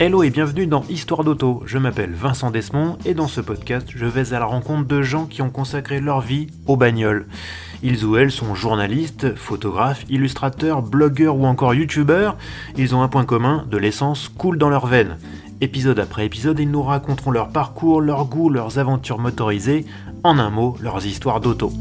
Hello et bienvenue dans Histoire d'auto, je m'appelle Vincent Desmond et dans ce podcast je vais à la rencontre de gens qui ont consacré leur vie aux bagnoles. Ils ou elles sont journalistes, photographes, illustrateurs, blogueurs ou encore youtubeurs. Ils ont un point commun, de l'essence coule dans leurs veines. Épisode après épisode, ils nous raconteront leur parcours, leurs goûts, leurs aventures motorisées, en un mot, leurs histoires d'auto.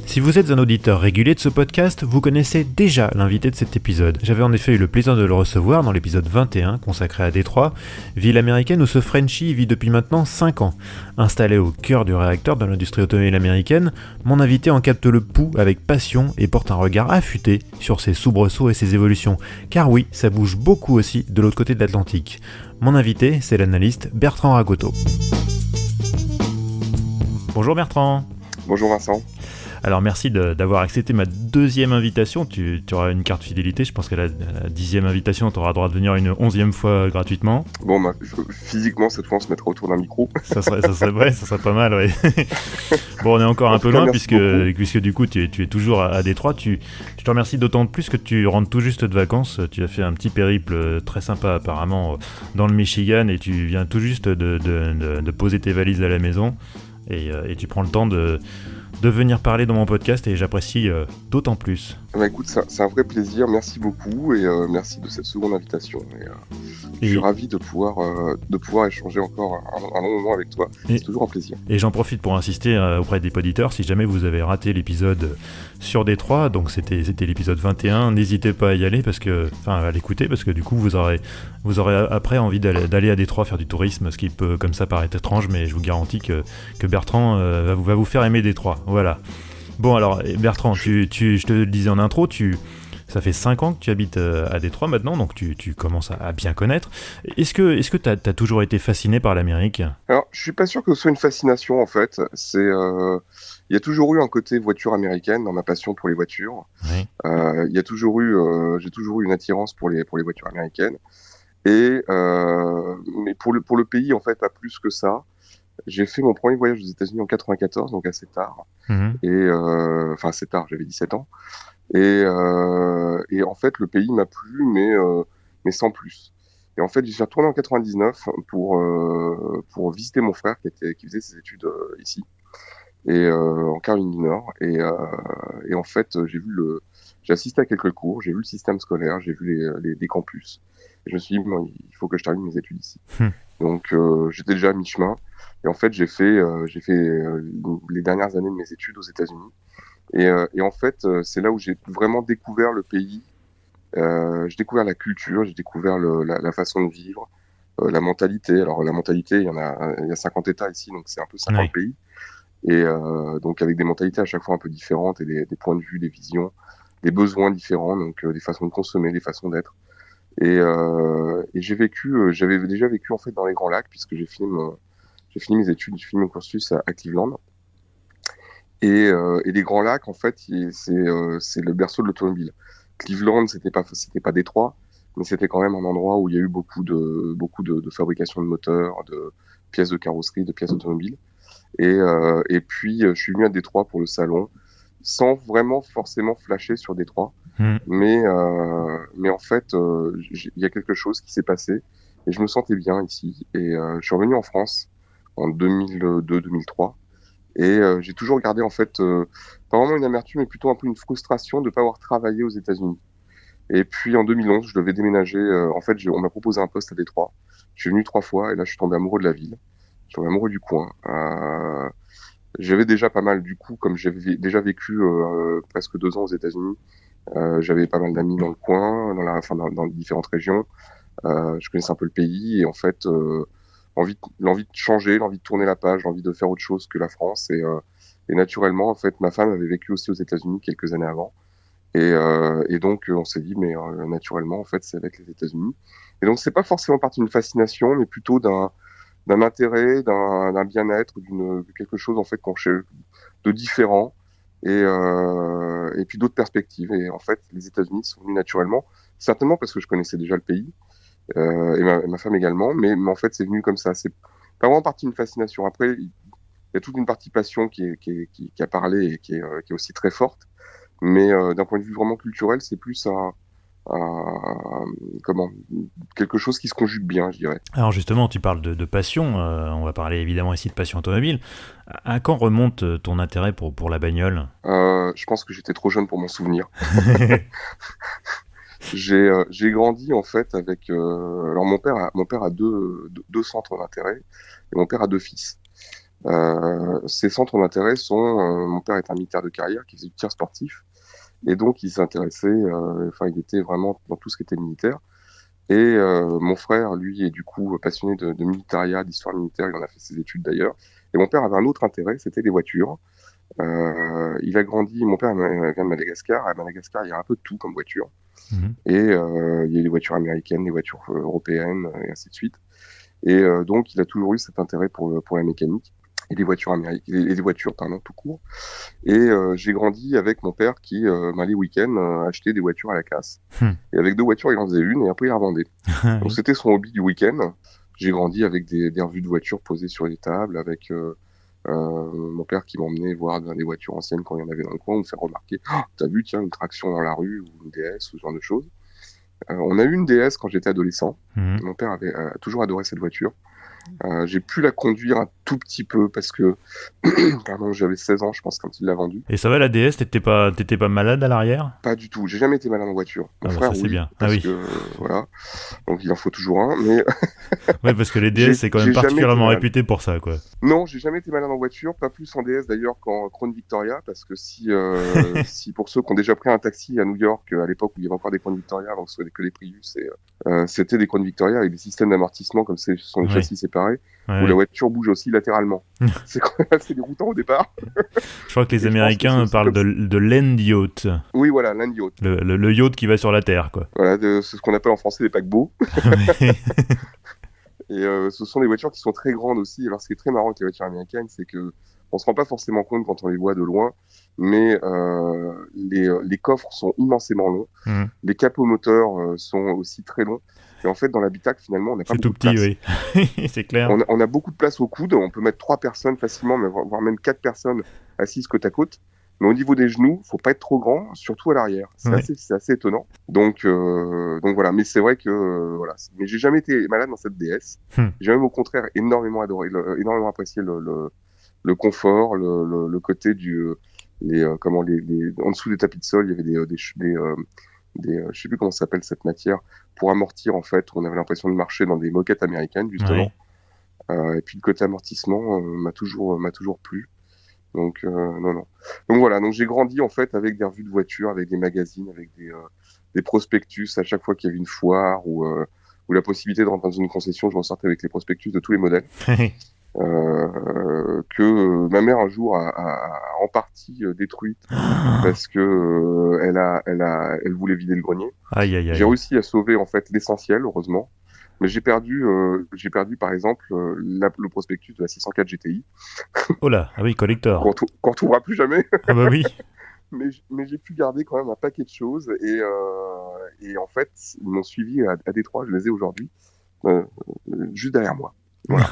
Si vous êtes un auditeur régulier de ce podcast, vous connaissez déjà l'invité de cet épisode. J'avais en effet eu le plaisir de le recevoir dans l'épisode 21 consacré à Détroit, ville américaine où ce Frenchie vit depuis maintenant 5 ans. Installé au cœur du réacteur de l'industrie automobile américaine, mon invité en capte le pouls avec passion et porte un regard affûté sur ses soubresauts et ses évolutions. Car oui, ça bouge beaucoup aussi de l'autre côté de l'Atlantique. Mon invité, c'est l'analyste Bertrand Ragotot. Bonjour Bertrand. Bonjour Vincent. Alors merci d'avoir accepté ma deuxième invitation, tu auras une carte fidélité, je pense qu'à la 10e invitation tu auras le droit de venir une 11e fois gratuitement. Bon physiquement cette fois on se mettra autour d'un micro. ça serait pas mal, ouais. Bon on est encore un peu loin puisque du coup tu es toujours à Détroit, je te remercie d'autant plus que tu rentres tout juste de vacances, tu as fait un petit périple très sympa apparemment dans le Michigan et tu viens tout juste de poser tes valises à la maison et tu prends le temps de venir parler dans mon podcast et j'apprécie d'autant plus. Bah écoute, c'est un vrai plaisir, merci beaucoup et merci de cette seconde invitation. Je suis ravi de pouvoir échanger encore un long moment avec toi, c'est toujours un plaisir. Et j'en profite pour insister auprès des auditeurs, si jamais vous avez raté l'épisode sur Détroit, donc c'était l'épisode 21, n'hésitez pas à y aller, à l'écouter, parce que du coup vous aurez après envie d'aller à Détroit faire du tourisme, ce qui peut comme ça paraître étrange, mais je vous garantis que Bertrand va vous faire aimer Détroit. Voilà. Bon alors Bertrand, je te le disais en intro, ça fait 5 ans que tu habites à Détroit maintenant, donc tu commences à bien connaître. Est-ce que tu as toujours été fasciné par l'Amérique ? Alors, je suis pas sûr que ce soit une fascination en fait. Il y a toujours eu un côté voiture américaine dans ma passion pour les voitures. Oui. J'ai toujours eu une attirance pour les voitures américaines. Mais pour le pays en fait, pas plus que ça. J'ai fait mon premier voyage aux États-Unis en 94, donc assez tard. Mm-hmm. Assez tard, j'avais 17 ans. Et en fait, le pays m'a plu, mais sans plus. Et en fait, j'y suis retourné en 99 pour visiter mon frère qui faisait ses études ici, en Caroline du Nord. Et en fait, j'ai assisté à quelques cours, j'ai vu le système scolaire, j'ai vu les campus. Et je me suis dit, bon, il faut que je termine mes études ici. Donc, j'étais déjà à mi-chemin. Et en fait, j'ai fait les dernières années de mes études aux États-Unis. Et en fait, c'est là où j'ai vraiment découvert le pays. J'ai découvert la culture, j'ai découvert la façon de vivre, la mentalité. Alors la mentalité, il y a 50 États ici, donc c'est un peu 50 pays. Et donc avec des mentalités à chaque fois un peu différentes et des points de vue, des visions, des besoins différents, donc des façons de consommer, des façons d'être. Et j'avais déjà vécu en fait dans les Grands Lacs puisque j'ai fini mes études, j'ai fini mon cursus à Cleveland. Et les Grands Lacs, en fait, c'est le berceau de l'automobile. Cleveland, c'était pas Détroit, mais c'était quand même un endroit où il y a eu beaucoup de fabrication de moteurs, de pièces de carrosserie, de pièces automobiles. Et puis, je suis venu à Détroit pour le salon, sans vraiment forcément flasher sur Détroit. Mais en fait, il y a quelque chose qui s'est passé et je me sentais bien ici. Et je suis revenu en France en 2002-2003. Et j'ai toujours gardé en fait, pas vraiment une amertume, mais plutôt un peu une frustration de ne pas avoir travaillé aux États-Unis. Et puis en 2011, je devais déménager. En fait, on m'a proposé un poste à Détroit. Je suis venu 3 fois et là, je suis tombé amoureux de la ville. Je suis tombé amoureux du coin. J'avais déjà pas mal, du coup, comme j'avais déjà vécu presque 2 ans aux États-Unis, j'avais pas mal d'amis dans le coin, dans les différentes régions. Je connaissais un peu le pays et en fait, l'envie de changer, l'envie de tourner la page, l'envie de faire autre chose que la France. Et naturellement, en fait, ma femme avait vécu aussi aux États-Unis quelques années avant. Et donc, on s'est dit, mais naturellement, en fait, c'est avec les États-Unis. Et donc, c'est pas forcément parti d'une fascination, mais plutôt d'un intérêt, d'un bien-être, de quelque chose en fait de différent. Et puis d'autres perspectives. Et en fait, les États-Unis sont venus naturellement, certainement parce que je connaissais déjà le pays. Et ma femme également, mais en fait c'est venu comme ça, c'est pas vraiment partie d'une fascination. Après il y a toute une partie passion qui a parlé et qui est aussi très forte, mais d'un point de vue vraiment culturel c'est plus comment, quelque chose qui se conjugue bien, je dirais. Alors justement, tu parles de passion, on va parler évidemment ici de passion automobile. À quand remonte ton intérêt pour la bagnole? Je pense que j'étais trop jeune pour m'en souvenir. J'ai grandi en fait avec. Alors mon père a deux centres d'intérêt et mon père a deux fils. Ces centres d'intérêt sont. Mon père est un militaire de carrière qui faisait du tir sportif et donc il s'intéressait. Enfin, il était vraiment dans tout ce qui était militaire. Et mon frère, lui, est du coup passionné de militaria, d'histoire militaire. Il en a fait ses études d'ailleurs. Et mon père avait un autre intérêt, c'était les voitures. Il a grandi. Mon père vient de Madagascar. À Madagascar, il y a un peu de tout comme voiture. Mhm. Et il y a des voitures américaines, des voitures européennes, et ainsi de suite. Et donc, il a toujours eu cet intérêt pour la mécanique et les voitures américaines, et les voitures, pardon, tout court. Et j'ai grandi avec mon père qui, les week-ends, achetait des voitures à la casse. Hmm. Et avec deux voitures, il en faisait une et après, il la revendait. Donc, Oui. c'était son hobby du week-end. J'ai grandi avec des revues de voitures posées sur les tables, avec mon père qui m'emmenait voir des voitures anciennes quand il y en avait dans le coin, ou me faire remarquer, oh, t'as vu, tiens, une traction dans la rue, ou une DS, ou ce genre de choses. On a eu une DS quand j'étais adolescent. Mhm. Mon père avait toujours adoré cette voiture. J'ai pu la conduire un tout petit peu parce que pardon, j'avais 16 ans, je pense, quand il l'a vendue. Et ça va la DS, t'étais pas malade à l'arrière? Pas du tout. J'ai jamais été malade en voiture. Mon Ah bah ça frère, c'est oui, bien. Ah parce oui. que voilà. Donc il en faut toujours un. Mais Ouais, parce que les DS j'ai c'est quand même j'ai jamais été particulièrement malade. réputé pour ça, quoi. Non, j'ai jamais été malade en voiture, pas plus en DS d'ailleurs qu'en Crown Victoria, parce que si pour ceux qui ont déjà pris un taxi à New York à l'époque où il y avait encore des Crown Victoria, avant que ce soit que les Prius, c'était des Crown Victoria avec des systèmes d'amortissement comme ce sont des Oui. châssis séparés, Ouais, où la ouais. voiture bouge aussi latéralement. C'est quand même assez déroutant au départ, Je crois que les et je pense que c'est Américains aussi parlent comme ça. de land yacht. Oui, voilà, l'Indy Yacht. Le yacht qui va sur la Terre, quoi. Voilà, c'est ce qu'on appelle en français les paquebots. Ouais. Et ce sont des voitures qui sont très grandes aussi. Alors, ce qui est très marrant avec les voitures américaines, c'est que on se rend pas forcément compte quand on les voit de loin, mais les coffres sont immensément longs. Mhm. Les capots moteurs sont aussi très longs. Et en fait, dans l'habitacle, finalement, on n'a pas C'est tout beaucoup de petit, place. oui. C'est clair. On a beaucoup de place au coude. On peut mettre 3 personnes facilement, voire même 4 personnes assises côte à côte. Mais au niveau des genoux, faut pas être trop grand, surtout à l'arrière. Ouais. C'est assez étonnant. Donc voilà. Mais c'est vrai que voilà. Mais j'ai jamais été malade dans cette DS. Hmm. J'ai même au contraire énormément adoré, énormément apprécié le confort, le côté en dessous des tapis de sol, il y avait je sais plus comment ça s'appelle cette matière pour amortir en fait. On avait l'impression de marcher dans des moquettes américaines justement. Ouais. Et puis le côté amortissement m'a toujours plu. Donc non non. Donc voilà, donc j'ai grandi en fait avec des revues de voitures, avec des magazines, avec des prospectus à chaque fois qu'il y avait une foire ou la possibilité de rentrer dans une concession, je m'en sortais avec les prospectus de tous les modèles. Que ma mère un jour a en partie détruite parce que elle voulait vider le grenier. Aïe, aïe, J'ai aïe. réussi à sauver en fait l'essentiel, heureusement. Mais j'ai perdu par exemple le prospectus de la 604 GTI Oh là, ah oui, collector. qu'on retrouvera plus jamais. Ah bah oui. Mais j'ai pu garder quand même un paquet de choses et en fait ils m'ont suivi à Détroit. Je les ai aujourd'hui juste derrière moi. Voilà.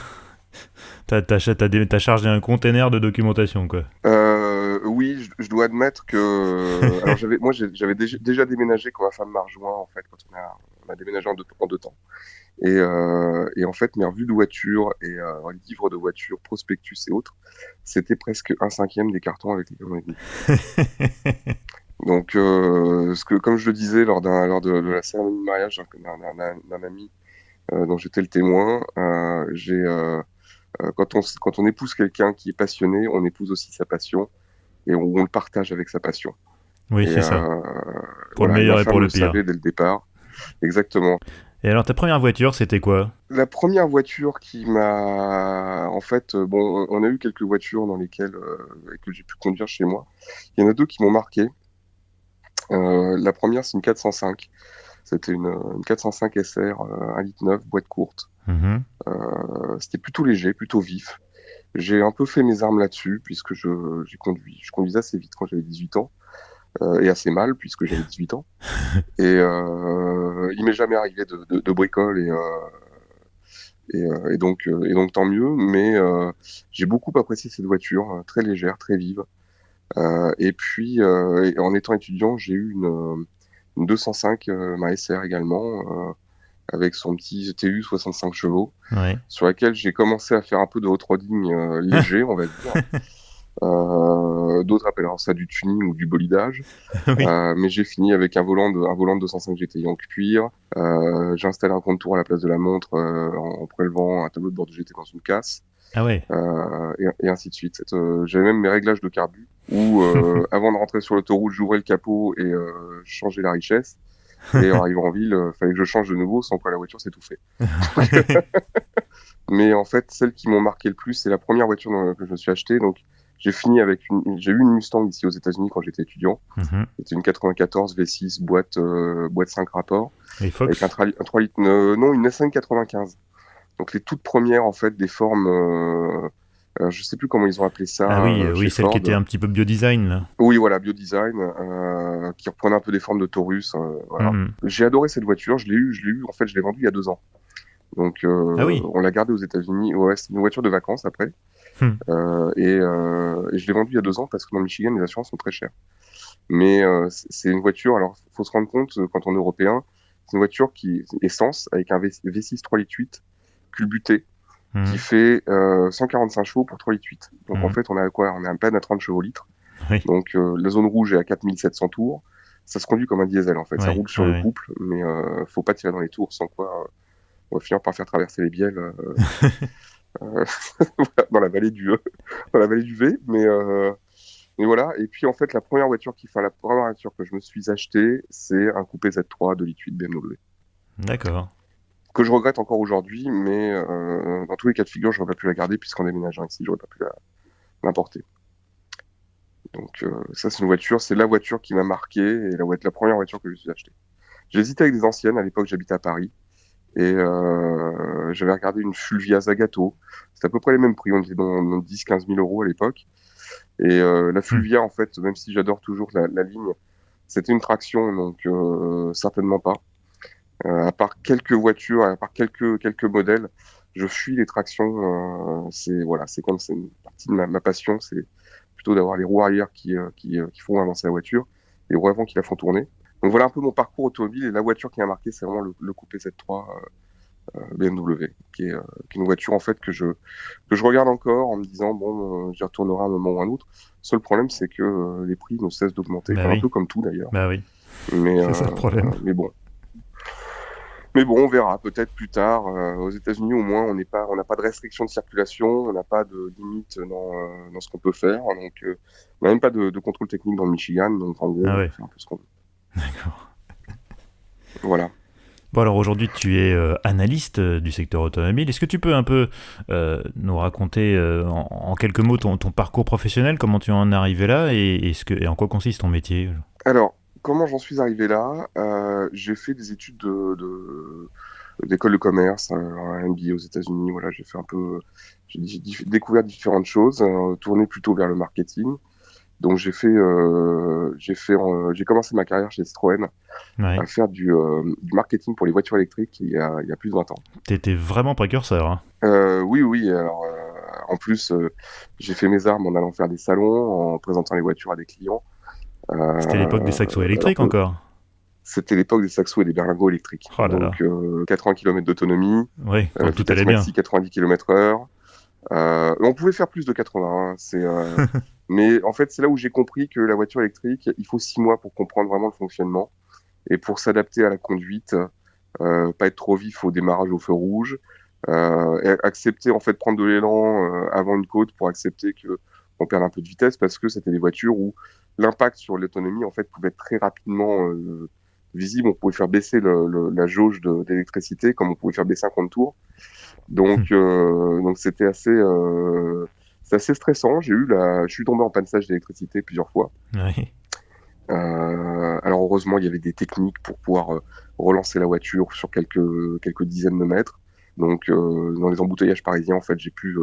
T'as chargé un container de documentation, quoi. Oui, je dois admettre que alors j'avais déjà déménagé quand ma femme m'a rejoint en fait quand on a déménagé en deux temps. Et en fait, mes revues de voitures et les livres de voitures, prospectus et autres, c'était presque un cinquième des cartons avec lesquels on est venu. Donc, comme je le disais lors de la cérémonie de mariage d'un ami dont j'étais le témoin, quand on épouse quelqu'un qui est passionné, on épouse aussi sa passion et on le partage avec sa passion. Oui, Et c'est ça. Pour le voilà, et ma meilleur et femme pour le le pire. savait dès le départ. Exactement. Et alors, ta première voiture, c'était quoi? La première voiture qui m'a... En fait, bon, on a eu quelques voitures dans lesquelles que j'ai pu conduire chez moi. Il y en a deux qui m'ont marqué. La première, c'est une 405. C'était une 405 SR 1,9 litre, boîte courte. Mhm. C'était plutôt léger, plutôt vif. J'ai un peu fait mes armes là-dessus, puisque je conduisais assez vite quand j'avais 18 ans, et assez mal, puisque j'avais 18 ans. Et il m'est jamais arrivé de bricole, et donc tant mieux, mais j'ai beaucoup apprécié cette voiture, très légère, très vive. Et puis, en étant étudiant, j'ai eu une une 205 ma SR également, avec son petit GTU 65 chevaux, Ouais. sur laquelle j'ai commencé à faire un peu de hot-rodding léger, on va dire. D'autres appellent ça du tuning ou du bolidage. Oui. Mais j'ai fini avec un volant de 205 GTI en cuir. J'ai installé un contour à la place de la montre en prélevant un tableau de bord de GT dans une casse. Ah ouais. Et ainsi de suite. J'avais même mes réglages de carbu où, avant de rentrer sur l'autoroute, j'ouvrais le capot et je changeais la richesse. Et en arrivant en ville, fallait que je change de nouveau, sans quoi la voiture s'étouffait. Mais en fait, celles qui m'ont marqué le plus, c'est la première voiture que je me suis achetée. Donc, j'ai eu une Mustang ici aux États-Unis quand j'étais étudiant. Mhm. C'était une 94 V6 boîte 5 rapports Et avec Fox? un 3 litres, non, une S5 95. Donc les toutes premières en fait des formes, je sais plus comment ils ont appelé Ah ça oui, chez oui, celle qui Ford. était un petit peu biodesign, là. Oui, voilà, biodesign, qui reprenait un peu des formes de Taurus. Voilà. Mhm. J'ai adoré cette voiture. Je l'ai eu. En fait, je l'ai vendue il y a 2 ans. Donc Ah oui. on l'a gardée aux États-Unis. Ouais, c'est une voiture de vacances après. Hmm. Et je l'ai vendue il y a 2 ans parce que dans le Michigan les assurances sont très chères. Mais c'est une voiture. Alors, faut se rendre compte quand on est européen, c'est une voiture qui essence avec un V6 3,8 litres culbuté qui Mhm. fait 145 chevaux pour 3,8 litres. Donc en Mhm. fait, on a quoi? On est à peine à 30 chevaux litres. Oui. Donc la zone rouge est à 4700 tours. Ça se conduit comme un diesel en fait. Ça Ouais, roule sur le ouais. couple, mais faut pas tirer dans les tours, sans quoi on va finir par faire traverser les bielles euh, dans la vallée du dans la vallée du V. Mais voilà. Et puis en fait, la première voiture que je me suis achetée, c'est un coupé Z3 de litre 8 BMW. D'accord. Que je regrette encore aujourd'hui, mais dans tous les cas de figure, j'aurais pas pu la garder puisqu'en déménageant ici, j'aurais pas pu l'importer. Donc ça, c'est la voiture qui m'a marqué et la première voiture que je me suis achetée. J'hésitais avec des anciennes. À l'époque, j'habitais à Paris et j'avais regardé une Fulvia Zagato. C'était à peu près les mêmes prix. On était dans 10-15 000 euros à l'époque. Et la Hmm. Fulvia, en fait, même si j'adore toujours la ligne, c'était une traction, donc certainement pas. À part quelques voitures, à part quelques modèles, je fuis les tractions. C'est comme c'est une partie de ma passion, c'est plutôt d'avoir les roues arrière qui font avancer la voiture, et les roues avant qui la font tourner. Donc voilà un peu mon parcours automobile, et la voiture qui m'a marqué, c'est vraiment le coupé Z3 BMW, qui est une voiture en fait que je regarde encore en me disant bon, j'y retournerai à un moment ou un autre. Seul problème, c'est que les prix ne cessent d'augmenter, Bah enfin, un oui. peu comme tout d'ailleurs. Bah oui. Mais, C'est ça le problème. mais bon. Mais bon, on verra peut-être plus tard. Aux États-Unis, au moins, on n'a pas de restriction de circulation, on n'a pas de limite dans ce qu'on peut faire. Donc, on n'a même pas de contrôle technique dans le Michigan. Donc, en gros, Ah on ouais. peut faire un peu ce qu'on veut. D'accord. Voilà. Bon, alors aujourd'hui, tu es analyste du secteur automobile. Est-ce que tu peux un peu nous raconter en quelques mots ton parcours professionnel, comment tu en es arrivé là et en quoi consiste ton métier? Alors, comment j'en suis arrivé là? J'ai fait des études d'école de commerce, un MBA aux États-Unis. Voilà, j'ai découvert différentes choses, tourné plutôt vers le marketing. Donc j'ai commencé ma carrière chez Citroën Ouais. à faire du marketing pour les voitures électriques il y a plus de 20 ans. T'étais vraiment précurseur, hein. Oui, oui. Alors, en plus, j'ai fait mes armes en allant faire des salons, en présentant les voitures à des clients. C'était l'époque des Euh, saxos alors électriques que encore. c'était l'époque des saxos et des berlingots électriques. Oh là là. Donc, 80 km d'autonomie, Oui, quand tout allait vitesse bien. maxi 90 km/h. On pouvait faire plus de 80, hein, mais en fait, c'est là où j'ai compris que la voiture électrique, il faut 6 mois pour comprendre vraiment le fonctionnement et pour s'adapter à la conduite, pas être trop vif au démarrage au feu rouge, et accepter en fait de prendre de l'élan avant une côte pour accepter que on perde un peu de vitesse parce que c'était des voitures où l'impact sur l'autonomie en fait pouvait être très rapidement visible. On pouvait faire baisser la jauge d'électricité comme on pouvait faire baisser un compte tour. Donc c'est assez stressant. Je suis tombé en panne sèche d'électricité plusieurs fois. Oui. Alors heureusement, il y avait des techniques pour pouvoir relancer la voiture sur quelques dizaines de mètres. Donc dans les embouteillages parisiens, en fait, j'ai pu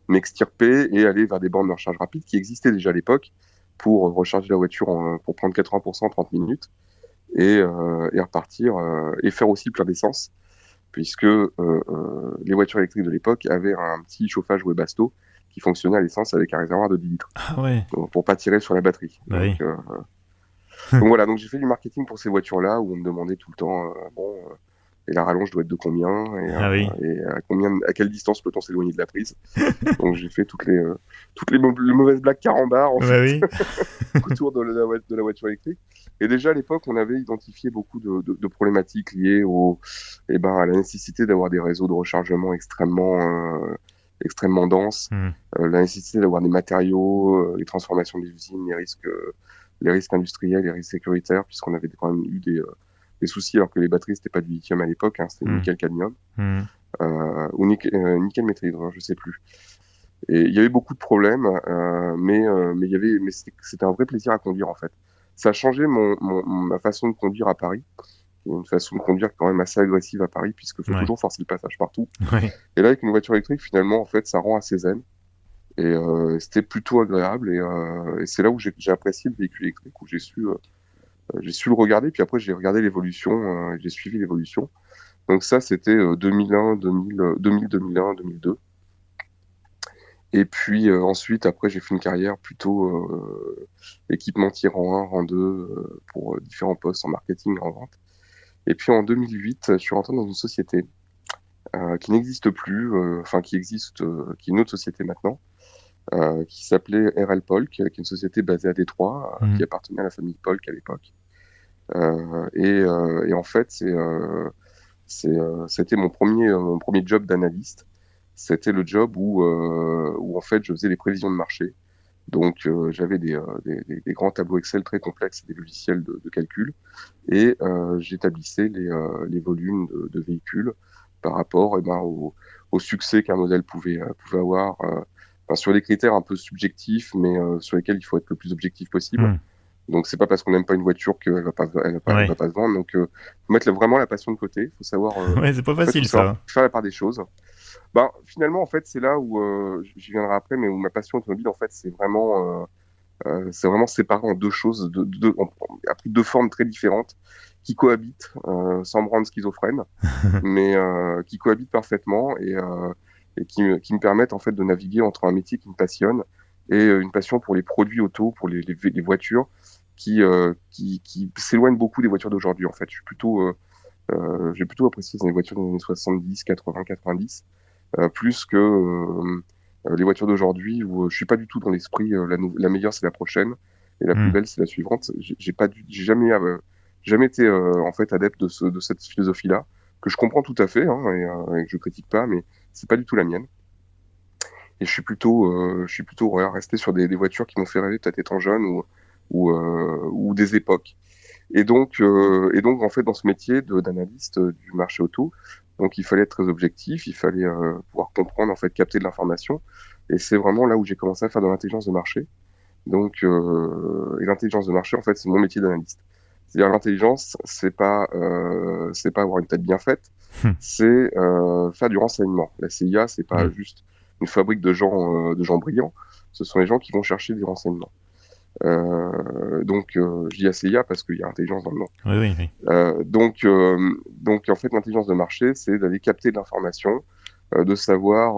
m'extirper et aller vers des bornes de recharge rapide qui existaient déjà à l'époque pour recharger la voiture pour prendre 80% en 30 minutes et repartir et faire aussi plein d'essence puisque les voitures électriques de l'époque avaient un petit chauffage Webasto qui fonctionnait à l'essence avec un réservoir de 10 litres Ah ouais. pour pas tirer sur la batterie. Bah oui. Donc voilà, donc j'ai fait du marketing pour ces voitures-là où on me demandait tout le temps, et la rallonge doit être de combien Ah oui. et à quelle distance peut-on s'éloigner de la prise. Donc j'ai fait les mauvaises blagues carambars en Bah fait oui. autour de la voiture électrique. Et déjà à l'époque, on avait identifié beaucoup de problématiques liées à la nécessité d'avoir des réseaux de rechargement extrêmement denses, Hmm. la nécessité d'avoir des matériaux, les transformations des usines, les risques industriels, les risques sécuritaires, puisqu'on avait quand même eu des soucis alors que les batteries c'était pas du lithium à l'époque, hein, c'était Hmm. nickel cadmium Hmm. ou nickel méthylhydre, je sais plus. Et il y avait beaucoup de problèmes, mais c'était un vrai plaisir à conduire en fait. Ça a changé ma façon de conduire à Paris, qui est une façon de conduire quand même assez agressive à Paris, puisqu'il faut Ouais. toujours forcer le passage partout. Ouais. Et là, avec une voiture électrique, finalement, en fait, ça rend assez zen. Et c'était plutôt agréable. Et c'est là où j'ai apprécié le véhicule électrique, où j'ai su le regarder. Puis après, j'ai regardé l'évolution, j'ai suivi l'évolution. Donc ça, c'était 2001, 2001, 2002. Et puis ensuite, après, j'ai fait une carrière plutôt équipementier rang 1, rang 2, pour différents postes en marketing, en vente. Et puis en 2008, je suis rentré dans une société qui n'existe plus, qui est une autre société maintenant, qui s'appelait RL Polk, qui est une société basée à Détroit, Hmm. qui appartenait à la famille Polk à l'époque. Et en fait, c'était mon premier job d'analyste. C'était le job où en fait je faisais les prévisions de marché. Donc j'avais des grands tableaux Excel très complexes et des logiciels de calcul et j'établissais les volumes de véhicules par rapport au succès qu'un modèle pouvait avoir sur des critères un peu subjectifs mais sur lesquels il faut être le plus objectif possible. Hmm. Donc c'est pas parce qu'on n'aime pas une voiture qu'elle elle va Ouais. pas se vendre. Donc faut mettre vraiment la passion de côté. Il faut savoir, Ouais, c'est pas en fait, faut facile savoir ça. faire la part des choses. Ben finalement en fait c'est là où j'y viendrai après, mais où ma passion automobile en fait c'est vraiment séparé en deux choses, a pris deux formes très différentes qui cohabitent sans me rendre schizophrène, mais qui cohabitent parfaitement et qui me permettent en fait de naviguer entre un métier qui me passionne et une passion pour les produits auto, pour les voitures qui s'éloignent beaucoup des voitures d'aujourd'hui. En fait, j'ai plutôt apprécié les voitures des années 70, 80, 90, plus que les voitures d'aujourd'hui où je suis pas du tout dans l'esprit la meilleure c'est la prochaine et la plus Hmm. belle c'est la suivante. J'ai jamais été en fait adepte de cette philosophie-là que je comprends tout à fait hein, et que je critique pas, mais c'est pas du tout la mienne. Et je suis plutôt ouais, resté sur des voitures qui m'ont fait rêver peut-être étant jeune ou des époques. Et donc, en fait, dans ce métier d'analyste du marché auto, donc il fallait être très objectif, il fallait pouvoir comprendre, en fait, capter de l'information. Et c'est vraiment là où j'ai commencé à faire de l'intelligence de marché. Donc, et l'intelligence de marché, en fait, c'est mon métier d'analyste. C'est-à-dire l'intelligence, c'est pas avoir une tête bien faite, Hmm. c'est faire du renseignement. La CIA, c'est pas Hmm. juste une fabrique de gens brillants, ce sont les gens qui vont chercher des renseignements. Je dis CIA parce qu'il y a intelligence dans le nom. Oui, oui, oui. Donc, en fait, l'intelligence de marché, c'est d'aller capter de l'information, de savoir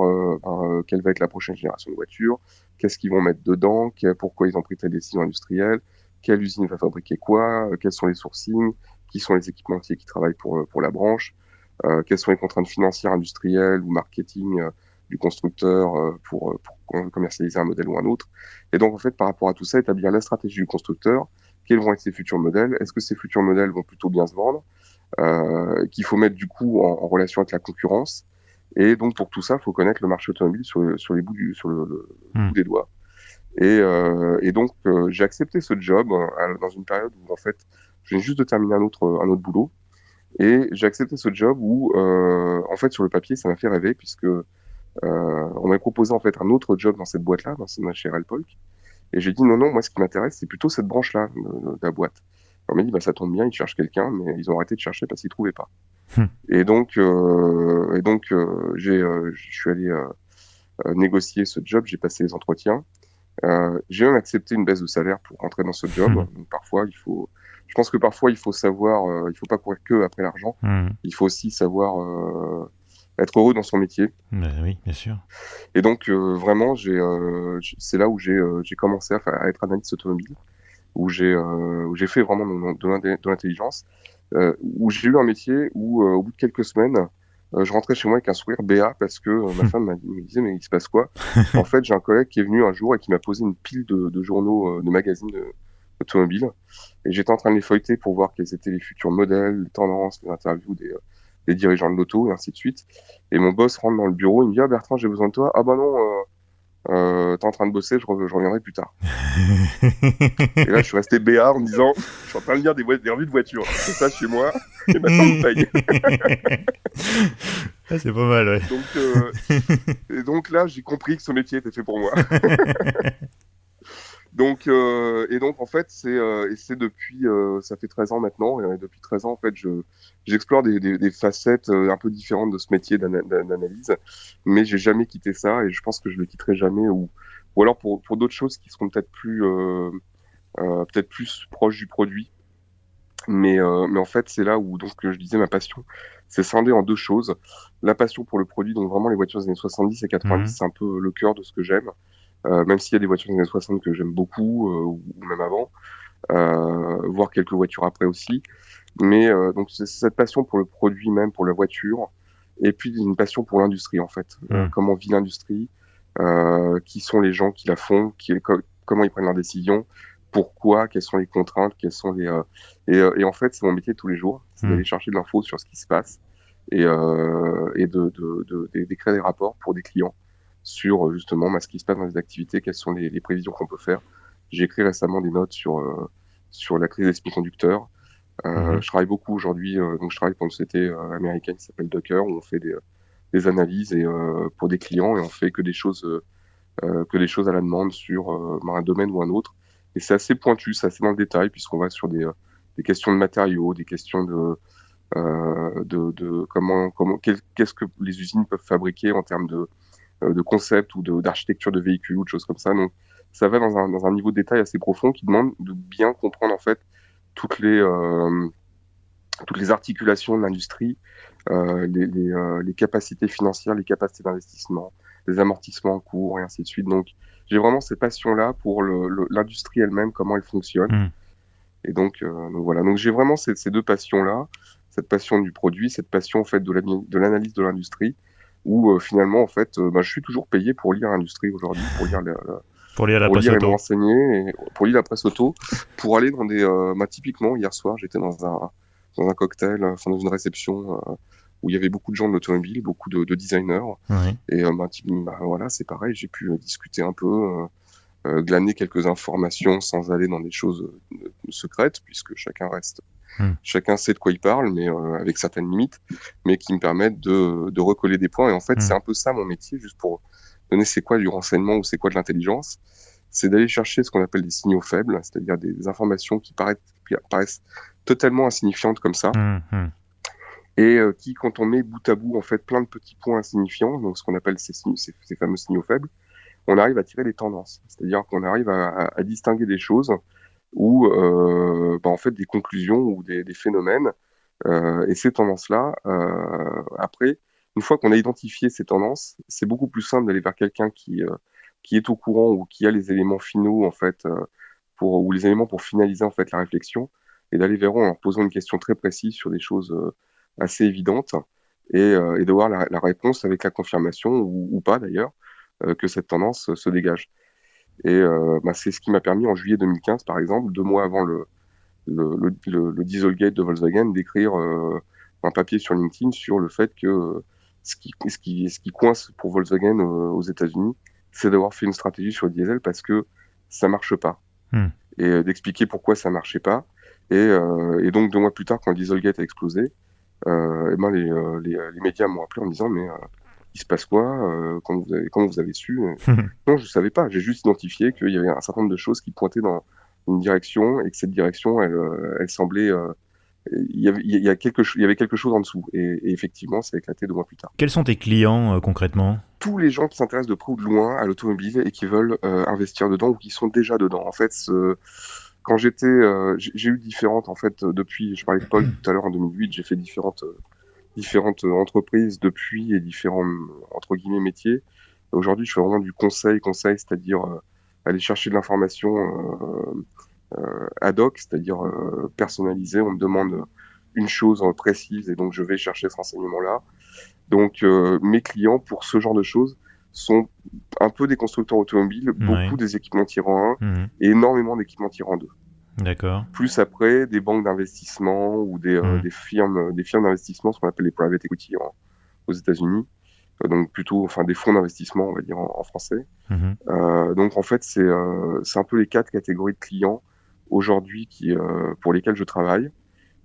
quelle va être la prochaine génération de voitures, qu'est-ce qu'ils vont mettre dedans, pourquoi ils ont pris telle décision industrielle, quelle usine va fabriquer quoi, quels sont les sourcings, qui sont les équipementiers qui travaillent pour la branche, quelles sont les contraintes financières, industrielles ou marketing du constructeur pour commercialiser un modèle ou un autre. Et donc, en fait, par rapport à tout ça, établir la stratégie du constructeur, quels vont être ses futurs modèles, est-ce que ces futurs modèles vont plutôt bien se vendre, qu'il faut mettre du coup en relation avec la concurrence. Et donc pour tout ça, il faut connaître le marché automobile sur les bouts le Hmm. bout des doigts. Et donc j'ai accepté ce job dans une période où en fait je viens juste de terminer un autre boulot. Et j'ai accepté ce job où en fait sur le papier ça m'a fait rêver puisque on m'a proposé en fait un autre job dans cette boîte-là, chez RL Polk. Et j'ai dit non, non, moi ce qui m'intéresse, c'est plutôt cette branche-là de la boîte. On m'a dit bah ça tombe bien, ils cherchent quelqu'un, mais ils ont arrêté de chercher parce qu'ils trouvaient pas. Hmm. Je suis allé négocier ce job, j'ai passé les entretiens. J'ai même accepté une baisse de salaire pour rentrer dans ce job. Hmm. Donc je pense que parfois il faut savoir, il faut pas courir que après l'argent. Hmm. Il faut aussi savoir être heureux dans son métier. Ben oui, bien sûr. Et donc vraiment, c'est là où j'ai commencé à être analyste automobile, où j'ai fait vraiment de l'intelligence, où j'ai eu un métier où, au bout de quelques semaines, je rentrais chez moi avec un sourire béat parce que ma femme me disait mais il se passe quoi? En fait, j'ai un collègue qui est venu un jour et qui m'a posé une pile de journaux, de magazines automobiles, et j'étais en train de les feuilleter pour voir quels étaient les futurs modèles, les tendances, les interviews des dirigeants de l'auto et ainsi de suite. Et mon boss rentre dans le bureau, il me dit ah Bertrand, j'ai besoin de toi. Ah bah non, t'es en train de bosser, je reviendrai plus tard. Et là, je suis resté béat en me disant, je suis en train de lire des revues de voitures. Je fais ça chez moi, et maintenant il me paye. Ah, c'est pas mal, ouais. Et donc là, j'ai compris que ce métier était fait pour moi. Donc en fait, c'est depuis, ça fait 13 ans maintenant, et depuis 13 ans, en fait, j'explore des facettes un peu différentes de ce métier d'analyse, mais j'ai jamais quitté ça, et je pense que je le quitterai jamais, ou alors pour d'autres choses qui seront peut-être plus proches du produit. Mais en fait, c'est là où donc je disais ma passion, c'est scindé en deux choses. La passion pour le produit, donc vraiment les voitures des années 70 et 90, c'est un peu le cœur de ce que j'aime. Même s'il y a des voitures des années 60 que j'aime beaucoup, ou même avant, voire quelques voitures après aussi. Mais donc c'est cette passion pour le produit même, pour la voiture, et puis une passion pour l'industrie en fait. Comment vit l'industrie, qui sont les gens qui la font, comment ils prennent leurs décisions, pourquoi, quelles sont les contraintes, quelles sont et en fait c'est mon métier de tous les jours, c'est d'aller chercher de l'info sur ce qui se passe et d'écrire des rapports pour des clients sur justement ce qui se passe dans les activités, quelles sont les prévisions qu'on peut faire. J'ai écrit récemment des notes sur la crise des semi-conducteurs. Je travaille beaucoup aujourd'hui, donc je travaille pour une société américaine qui s'appelle Docker, où on fait des analyses pour des clients, et on fait que des choses à la demande sur un domaine ou un autre. Et c'est assez pointu, c'est assez dans le détail, puisqu'on va sur des questions de matériaux, des questions de qu'est-ce que les usines peuvent fabriquer en termes de concept ou d'architecture de véhicules ou de choses comme ça. Donc ça va dans un niveau de détail assez profond qui demande de bien comprendre en fait toutes les articulations de l'industrie, les capacités financières, les capacités d'investissement, les amortissements en cours et ainsi de suite. Donc j'ai vraiment cette passion-là pour l'industrie elle-même, comment elle fonctionne. Et donc voilà. Donc j'ai vraiment ces deux passions-là, cette passion du produit, cette passion en fait de l'analyse de l'industrie, où finalement en fait, je suis toujours payé pour lire l'industrie aujourd'hui, pour lire la presse et me auto. renseigner, et pour lire la presse auto, pour aller dans typiquement hier soir j'étais dans un cocktail, enfin dans une réception où il y avait beaucoup de gens de l'automobile, beaucoup de designers, et voilà, c'est pareil, j'ai pu discuter un peu, glaner quelques informations sans aller dans des choses secrètes, puisque chacun sait de quoi il parle, mais avec certaines limites, mais qui me permettent de recoller des points. Et en fait, c'est un peu ça mon métier, juste pour donner c'est quoi du renseignement ou c'est quoi de l'intelligence, c'est d'aller chercher ce qu'on appelle des signaux faibles, c'est-à-dire des informations qui paraissent totalement insignifiantes comme ça, et qui, quand on met bout à bout en fait plein de petits points insignifiants, donc ce qu'on appelle ces fameux signaux faibles, on arrive à tirer des tendances, c'est-à-dire qu'on arrive à distinguer des choses ou en fait des conclusions ou des phénomènes. Et ces tendances-là, après, une fois qu'on a identifié ces tendances, c'est beaucoup plus simple d'aller vers quelqu'un qui est au courant ou qui a les éléments finaux en fait ou les éléments pour finaliser en fait la réflexion, et d'aller vers eux en leur posant une question très précise sur des choses assez évidentes, et de voir la réponse avec la confirmation ou pas d'ailleurs que cette tendance se dégage. Et c'est ce qui m'a permis en juillet 2015 par exemple, 2 mois avant le Dieselgate de Volkswagen, d'écrire un papier sur LinkedIn sur le fait que ce qui coince pour Volkswagen aux États-Unis, c'est d'avoir fait une stratégie sur le diesel parce que ça marche pas. Et d'expliquer pourquoi ça marchait pas. Et donc 2 mois plus tard, quand le Dieselgate a explosé, les médias m'ont appelé en me disant mais il se passe quoi, comment vous avez su? Non, je savais pas. J'ai juste identifié qu'il y avait un certain nombre de choses qui pointaient dans une direction, et que cette direction, elle semblait, il y avait quelque chose en dessous. Et effectivement, ça a éclaté 2 mois plus tard. Quels sont tes clients concrètement? Tous les gens qui s'intéressent de près ou de loin à l'automobile et qui veulent investir dedans ou qui sont déjà dedans. En fait, quand j'ai eu différentes, en fait, depuis, je parlais de Paul tout à l'heure en 2008, j'ai fait différentes entreprises depuis et différents, entre guillemets, métiers. Aujourd'hui, je fais vraiment du conseil, c'est-à-dire aller chercher de l'information ad hoc, c'est-à-dire personnalisé. On me demande une chose précise et donc je vais chercher ce renseignement-là. Donc mes clients pour ce genre de choses sont un peu des constructeurs automobiles, Ouais. beaucoup des équipementiers rang 1 Mhm. et énormément d'équipementiers rang 2. D'accord. Plus après des banques d'investissement ou Mhm. des firmes d'investissement, ce qu'on appelle les private equity aux États-Unis. Donc plutôt, enfin des fonds d'investissement, on va dire en français. Mhm. Donc en fait, c'est un peu les 4 catégories de clients aujourd'hui pour lesquels je travaille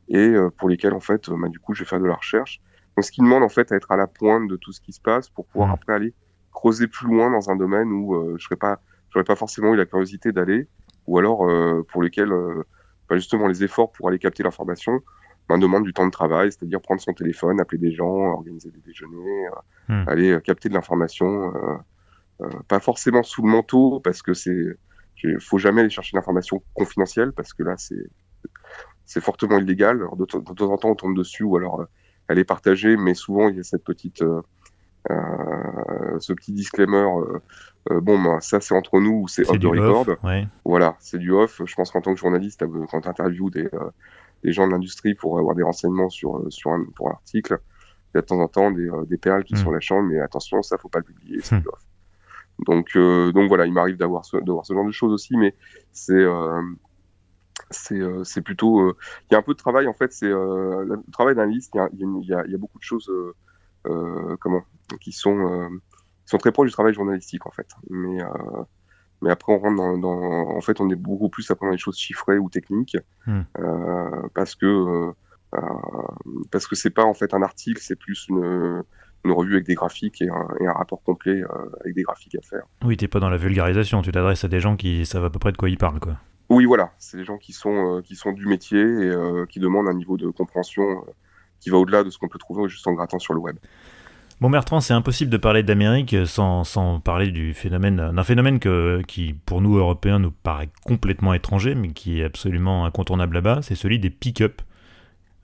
et pour lesquels en fait, bah, du coup, je vais faire de la recherche. Donc ce qui demande en fait à être à la pointe de tout ce qui se passe pour pouvoir Mhm. après aller creuser plus loin dans un domaine où j'aurais pas forcément eu la curiosité d'aller, ou alors pour lesquels bah, justement les efforts pour aller capter l'information bah, demandent du temps de travail, c'est-à-dire prendre son téléphone, appeler des gens, organiser des déjeuners, Mhm. aller capter de l'information. Pas forcément sous le manteau, parce que faut jamais aller chercher l'information confidentielle, parce que là, c'est fortement illégal. Alors, de temps en temps, on tombe dessus, ou alors elle est partagée, mais souvent, il y a ce petit disclaimer, bon, ben, ça, c'est entre nous, ou c'est C'est off the du record. off, ouais. Voilà, c'est du off. Je pense qu'en tant que journaliste, quand tu interviews des gens de l'industrie pour avoir des renseignements pour un article, il y a de temps en temps des perles qui sont Mhm. la chambre, mais attention, ça, faut pas le publier, c'est Mhm. du off. Donc voilà, il m'arrive d'avoir ce genre de choses aussi, mais c'est euh, c'est plutôt. Il y a un peu de travail en fait. Le travail d'un liste. Il y a beaucoup de choses comment qui sont qui sont très proches du travail journalistique en fait. Mais après on rentre en fait on est beaucoup plus après dans les choses chiffrées ou techniques Mhm. parce que parce que c'est pas en fait un article, c'est plus une revue avec des graphiques et un rapport complet avec des graphiques à faire. Oui, t'es pas dans la vulgarisation, tu t'adresses à des gens qui savent à peu près de quoi ils parlent, quoi. Oui, voilà, c'est des gens qui sont du métier et qui demandent un niveau de compréhension qui va au-delà de ce qu'on peut trouver juste en grattant sur le web. Bon, Bertrand, c'est impossible de parler d'Amérique sans parler d'un phénomène qui, pour nous Européens, nous paraît complètement étranger, mais qui est absolument incontournable là-bas. C'est celui des pick-up.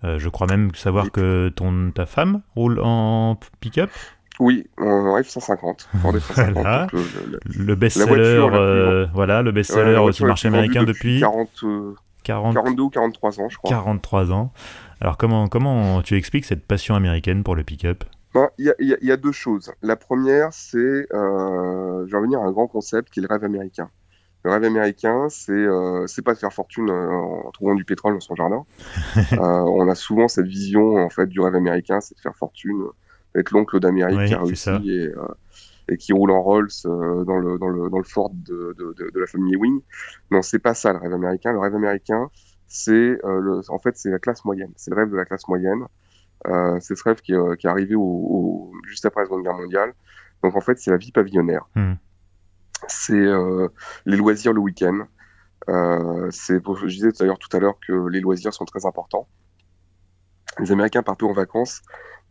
Je crois même savoir Les- que ta femme roule en pick-up. Oui, en F-150, Ford F-150, Voilà. donc Le la best-seller, voiture la plus, voilà, le ouais, la best-seller voiture du la marché plus vendue américain depuis depuis 40, 42 ou 43 ans, je crois. 43 ans. Alors comment tu expliques cette passion américaine pour le pick-up? Ben, il y a deux choses. La première, je vais revenir à un grand concept qui est le rêve américain. Le rêve américain, c'est pas de faire fortune en trouvant du pétrole dans son jardin. On a souvent cette vision en fait du rêve américain, c'est de faire fortune, d'être l'oncle d'Amérique qui a Oui, c'est ça. réussi et qui roule en Rolls dans le Ford de la famille Ewing. Non, c'est pas ça le rêve américain. Le rêve américain, en fait, c'est la classe moyenne. C'est le rêve de la classe moyenne. C'est ce rêve qui est arrivé juste après la Seconde Guerre mondiale. Donc en fait, c'est la vie pavillonnaire. Hmm. C'est les loisirs le week-end. Je disais d'ailleurs tout à l'heure que les loisirs sont très importants. Les Américains partent peu en vacances,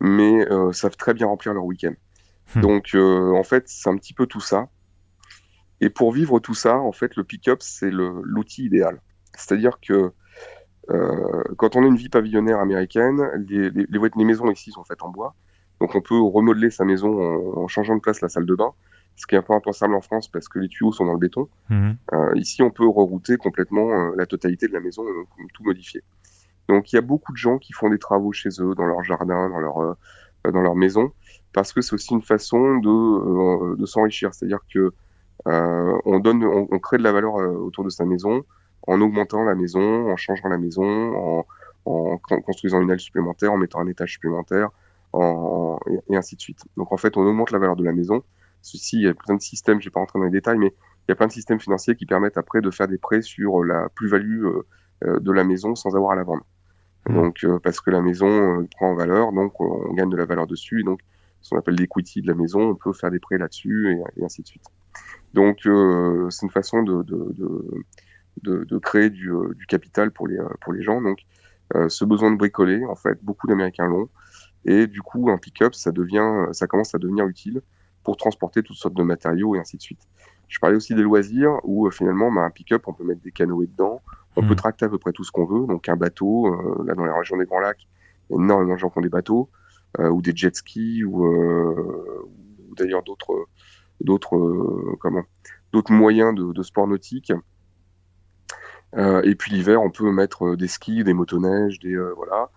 mais savent très bien remplir leur week-end. Hmm. Donc en fait, c'est un petit peu tout ça. Et pour vivre tout ça, en fait, le pick-up, c'est l'outil idéal. C'est-à-dire que quand on a une vie pavillonnaire américaine, les maisons ici sont faites en bois. Donc on peut remodeler sa maison en changeant de place la salle de bain, ce qui est un peu impensable en France parce que les tuyaux sont dans le béton. Hmm. Ici, on peut rerouter complètement la totalité de la maison, donc tout modifier. Donc il y a beaucoup de gens qui font des travaux chez eux, dans leur jardin, dans leur maison, parce que c'est aussi une façon de s'enrichir. C'est-à-dire que on crée de la valeur autour de sa maison en augmentant la maison, en changeant la maison, en construisant une aile supplémentaire, en mettant un étage supplémentaire, et ainsi de suite. Donc en fait, on augmente la valeur de la maison. Ceci, il y a plein de systèmes, je ne vais pas rentrer dans les détails, mais il y a plein de systèmes financiers qui permettent après de faire des prêts sur la plus-value de la maison sans avoir à la vendre. Hmm. Donc parce que la maison prend en valeur, donc on gagne de la valeur dessus, et donc ce qu'on appelle l'equity de la maison, on peut faire des prêts là-dessus, et ainsi de suite. Donc, c'est une façon de créer du capital pour les gens. Donc, ce besoin de bricoler, en fait, beaucoup d'Américains l'ont. Et du coup, un pick-up, ça commence à devenir utile pour transporter toutes sortes de matériaux et ainsi de suite. Je parlais aussi des loisirs où finalement, bah, un pick-up, on peut mettre des canoës dedans, on peut Hmm. tracter à peu près tout ce qu'on veut. Donc, un bateau, là, dans la région des Grands Lacs, il y a énormément de gens qui ont des bateaux, ou des jet skis, ou d'ailleurs d'autres comment d'autres moyens de sport nautique. Et puis l'hiver, on peut mettre des skis, des motoneiges, voilà.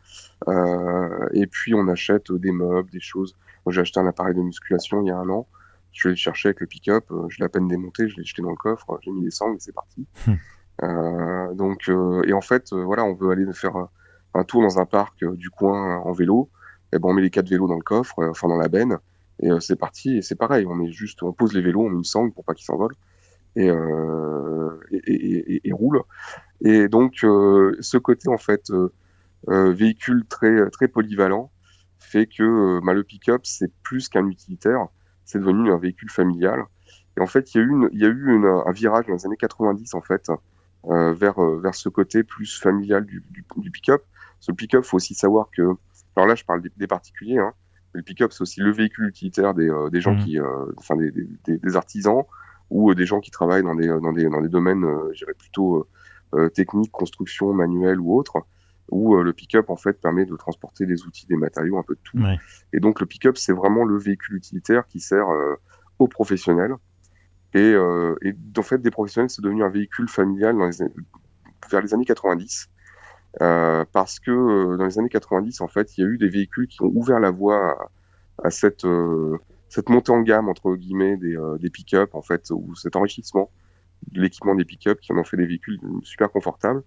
Et puis on achète des meubles, des choses. Moi, j'ai acheté un appareil de musculation il y a un an. Je suis allé le chercher avec le pick-up. Je l'ai à peine démonté, je l'ai jeté dans le coffre. J'ai mis les sangles et c'est parti. Et en fait, voilà, on veut aller faire un tour dans un parc du coin en vélo. Et ben, on met les 4 vélos dans le coffre, enfin dans la benne, et c'est parti. Et c'est pareil, on pose les vélos, on met une sangle pour pas qu'ils s'envolent et roule. Et donc, ce côté en fait véhicule très très polyvalent fait que le pick-up c'est plus qu'un utilitaire, c'est devenu un véhicule familial. Et en fait, il y a eu un virage dans les années 90 en fait vers ce côté plus familial du pick-up. Ce pick-up, faut aussi savoir que, alors là, je parle des particuliers, hein, le pick-up, c'est aussi le véhicule utilitaire des gens qui, enfin des artisans ou des gens qui travaillent dans des domaines, je dirais plutôt techniques, construction, manuelle ou autre, où le pick-up en fait permet de transporter des outils, des matériaux, un peu de tout. Ouais. Et donc le pick-up, c'est vraiment le véhicule utilitaire qui sert aux professionnels. Et en fait, des professionnels, c'est devenu un véhicule familial vers les années 90. Parce que dans les années 90, en fait, il y a eu des véhicules qui ont ouvert la voie à cette montée en gamme, entre guillemets, des pick-up, en fait, ou cet enrichissement de l'équipement des pick-up qui en ont fait des véhicules super confortables.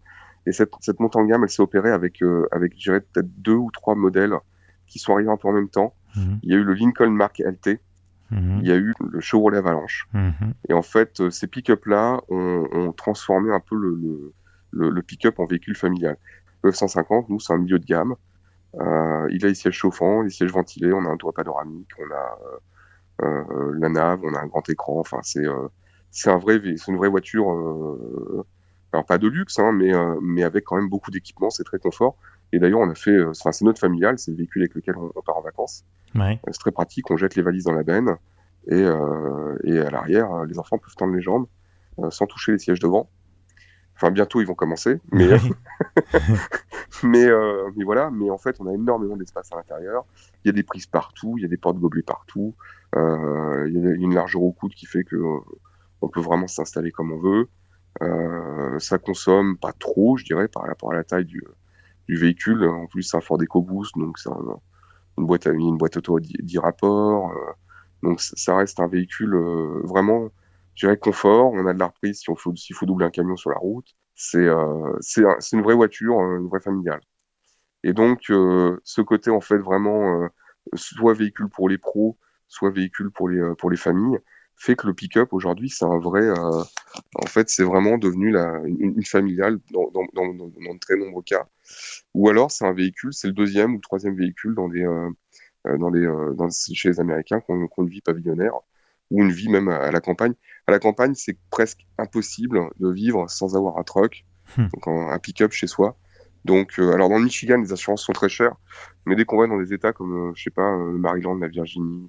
Et cette montée en gamme, elle s'est opérée avec je dirais, peut-être 2 ou 3 modèles qui sont arrivés un peu en même temps. Il y a eu le Lincoln Mark LT, il y a eu le Chevrolet Avalanche. Et en fait, ces pick-up-là ont transformé un peu le pick-up en véhicule familial. Le F-150, nous, c'est un milieu de gamme. Il a les sièges chauffants, les sièges ventilés, on a un toit panoramique, on a la nave, on a un grand écran. Enfin, c'est une vraie voiture. Alors pas de luxe, hein, mais avec quand même beaucoup d'équipements, c'est très confort. Et d'ailleurs, on a fait, c'est notre familial, c'est le véhicule avec lequel on part en vacances. Ouais. C'est très pratique, on jette les valises dans la benne et à l'arrière, les enfants peuvent tendre les jambes sans toucher les sièges devant. Enfin, bientôt ils vont commencer, mais mais voilà. Mais en fait, on a énormément d'espace à l'intérieur. Il y a des prises partout, il y a des portes gobelets partout. Il y a une largeur au coude qui fait que on peut vraiment s'installer comme on veut. Ça consomme pas trop, je dirais, par rapport à la taille du véhicule. En plus, c'est un Ford EcoBoost, donc c'est une boîte auto à 10 rapports. Donc ça reste un véhicule vraiment, je dirais, confort. On a de la reprise s'il faut doubler un camion sur la route. C'est une vraie voiture, une vraie familiale. Et donc ce côté en fait vraiment soit véhicule pour les pros, soit véhicule pour les familles, fait que le pick-up aujourd'hui c'est un vrai, en fait c'est vraiment devenu une familiale dans de très nombreux cas. Ou alors c'est un véhicule, c'est le deuxième ou le troisième véhicule chez les Américains qui ont une vie pavillonnaire ou une vie même à la campagne. À la campagne, c'est presque impossible de vivre sans avoir un truck, donc un pick-up chez soi. Donc, alors dans le Michigan, les assurances sont très chères, mais dès qu'on va dans des États comme, je sais pas, le Maryland, la Virginie,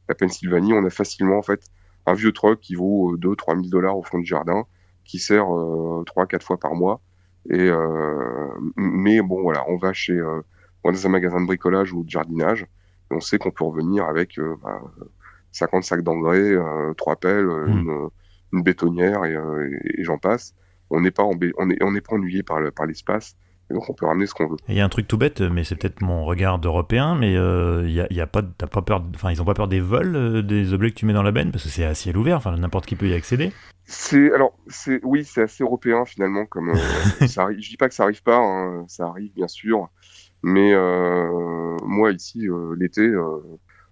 la Pennsylvanie, on a facilement en fait un vieux truck qui vaut 2-3 000 dollars au fond du jardin, qui sert 3-4 fois par mois. Mais bon, voilà, on va dans un magasin de bricolage ou de jardinage, et on sait qu'on peut revenir avec 50 sacs d'engrais, 3 pelles, une bétonnière et j'en passe. On n'est pas ennuyé par l'espace, et donc on peut ramener ce qu'on veut. Il y a un truc tout bête, mais c'est peut-être mon regard d'Européen, mais t'as pas peur, enfin ils ont pas peur des vols, des objets que tu mets dans la benne, parce que c'est à ciel ouvert, enfin n'importe qui peut y accéder. Oui, c'est assez européen finalement, comme ça arrive. Je dis pas que ça arrive pas, hein, ça arrive bien sûr, mais moi ici l'été,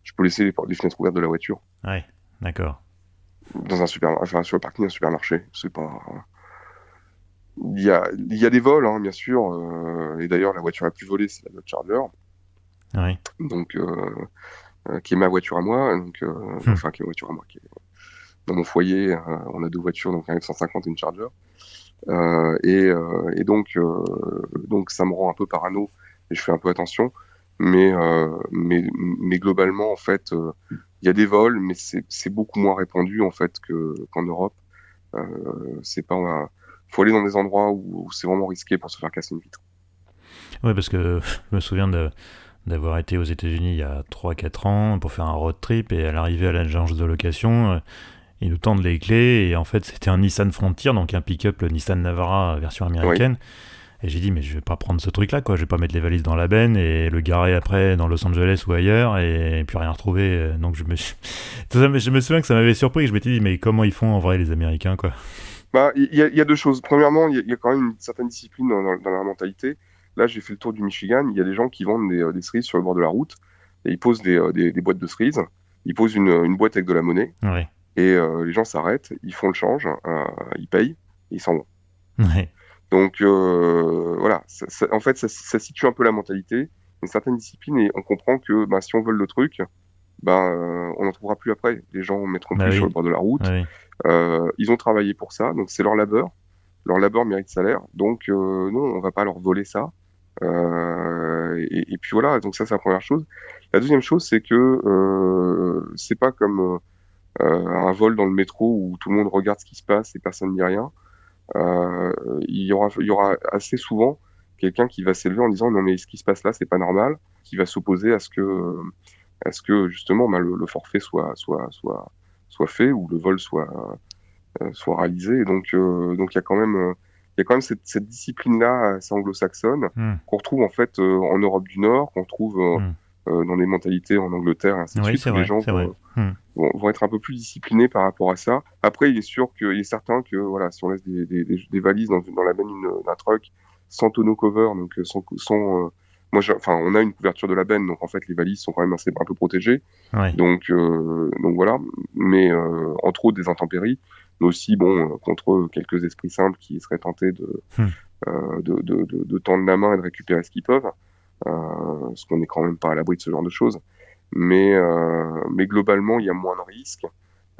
je peux laisser les fenêtres ouvertes de la voiture. Ouais, d'accord. Dans sur le parking d'un supermarché, c'est pas. Il y a des vols, hein, bien sûr, et d'ailleurs la voiture la plus volée c'est la Dodge Charger, Ouais. donc qui est ma voiture à moi, donc enfin qui est ma voiture à moi, qui est dans mon foyer, on a 2 voitures, donc un F-150 et une Charger. Et donc ça me rend un peu parano et je fais un peu attention. Mais globalement, en fait, il y a des vols, mais c'est beaucoup moins répandu en fait qu'en Europe. Faut aller dans des endroits où c'est vraiment risqué pour se faire casser une vitre. Ouais, parce que je me souviens d'avoir été aux États-Unis il y a 3-4 ans pour faire un road trip et à l'arrivée à l'agence de location, Ils nous tendent les clés et en fait c'était un Nissan Frontier, donc un pick-up, le Nissan Navara version Oui. américaine. Et j'ai dit mais je vais pas prendre ce truc là quoi, je vais pas mettre les valises dans la benne et le garer après dans Los Angeles ou ailleurs et puis rien retrouver. Donc je me suis... je me souviens que ça m'avait surpris, je m'étais dit mais comment ils font en vrai les Américains quoi. Bah, il y a deux choses. Premièrement, il y a quand même une certaine discipline dans leur mentalité. Là, j'ai fait le tour du Michigan. Il y a des gens qui vendent des cerises sur le bord de la route et ils posent des boîtes de cerises. Ils posent une boîte avec de la monnaie Ouais, et les gens s'arrêtent, ils font le change, ils payent et ils s'en vont. ouais, Donc voilà, en fait, ça situe un peu la mentalité, une certaine discipline et on comprend que bah, si on vole le truc, bah, on n'en trouvera plus après. Les gens ne mettront bah plus sur oui, le bord de la route. bah oui. Ils ont travaillé pour ça, donc c'est leur labeur. Leur labeur mérite salaire, donc non, on va pas leur voler ça. Et puis voilà, donc ça c'est la première chose. La deuxième chose, c'est que c'est pas comme un vol dans le métro où tout le monde regarde ce qui se passe et personne ne dit rien. Euh, il y aura assez souvent quelqu'un qui va s'élever en disant non mais ce qui se passe là c'est pas normal, qui va s'opposer à ce que justement bah, le forfait soit fait ou le vol soit réalisé. Et donc il y a quand même cette discipline-là assez anglo-saxonne Hmm, qu'on retrouve en fait en Europe du Nord, qu'on retrouve hmm. dans des mentalités en Angleterre et ainsi de Oui, suite, c'est où les vrai, gens c'est vrai. Hmm. vont être un peu plus disciplinés par rapport à ça. Après, il est sûr qu'il est certain que voilà, si on laisse des valises dans la benne d'un truck sans tonneau cover, donc enfin, on a une couverture de la benne, donc en fait les valises sont quand même un peu protégées. Ouais. Donc voilà, mais entre autres des intempéries, mais aussi bon contre quelques esprits simples qui seraient tentés Hmm. de tendre la main et de récupérer ce qu'ils peuvent, parce qu'on n'est quand même pas à l'abri de ce genre de choses. Mais globalement, il y a moins de risques.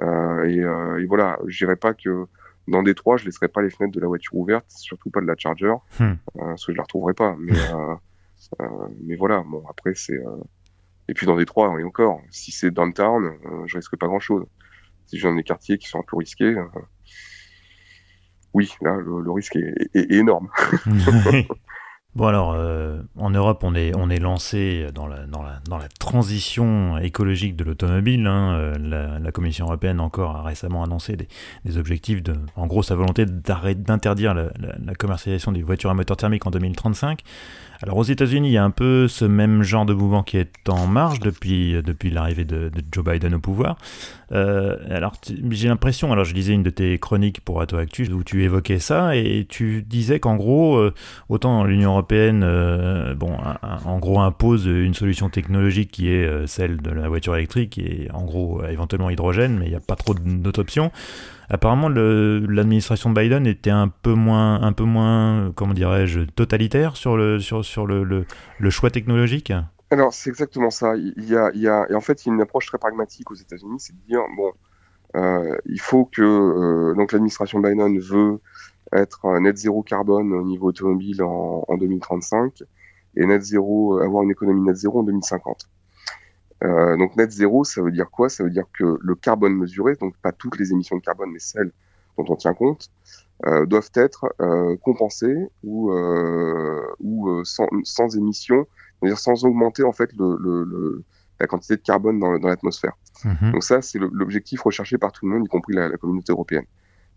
Et voilà, je dirais pas que dans Détroit, je laisserai pas les fenêtres de la voiture ouvertes, surtout pas de la Charger, Hmm. parce que je la retrouverai pas. Mais voilà, bon après c'est. Et puis dans Détroit, et encore, si c'est downtown, je risque pas grand-chose. Si je viens dans des quartiers qui sont un peu risqués, oui, là, le risque est énorme. Bon alors, en Europe, on est lancé dans la transition écologique de l'automobile. Hein. La Commission européenne encore a récemment annoncé des objectifs en gros, sa volonté d'interdire la commercialisation des voitures à moteur thermique en 2035. Alors aux États-Unis, il y a un peu ce même genre de mouvement qui est en marche depuis l'arrivée de Joe Biden au pouvoir. Alors j'ai l'impression, alors je lisais une de tes chroniques pour Atto Actu où tu évoquais ça et tu disais qu'en gros, autant l'Union européenne, en gros impose une solution technologique qui est celle de la voiture électrique et en gros éventuellement hydrogène, mais il n'y a pas trop d'autres options. Apparemment, l'administration Biden était un peu moins, comment dirais-je, totalitaire sur le choix technologique. Alors, c'est exactement ça. Et en fait, il y a une approche très pragmatique aux États-Unis, c'est de dire, bon, il faut que, donc l'administration Biden veut être net zéro carbone au niveau automobile en 2035 et net zéro, avoir une économie net zéro en 2050. Donc net zéro, ça veut dire quoi? Ça veut dire que le carbone mesuré, donc pas toutes les émissions de carbone, mais celles dont on tient compte, doivent être compensées ou sans émission, c'est-à-dire sans augmenter en fait la quantité de carbone dans l'atmosphère. Mhm. Donc ça, c'est l'objectif recherché par tout le monde, y compris la communauté européenne.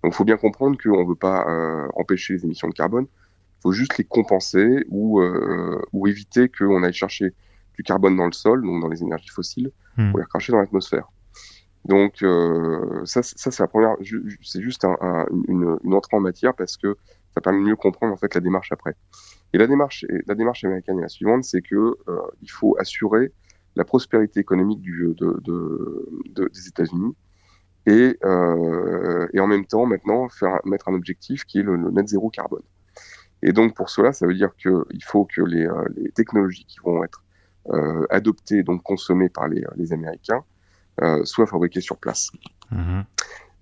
Donc il faut bien comprendre qu'on ne veut pas empêcher les émissions de carbone, il faut juste les compenser ou éviter qu'on aille chercher du carbone dans le sol, donc dans les énergies fossiles, Hmm. pour les recracher dans l'atmosphère. Donc ça c'est la première, c'est juste une entrée en matière parce que ça permet de mieux comprendre en fait la démarche après. Et la démarche américaine est la suivante, c'est que il faut assurer la prospérité économique des États-Unis et en même temps maintenant mettre un objectif qui est le net zéro carbone. Et donc pour cela, ça veut dire qu'il faut que les technologies qui vont être adoptées, donc consommées par les Américains, soient fabriquées sur place. Mhm.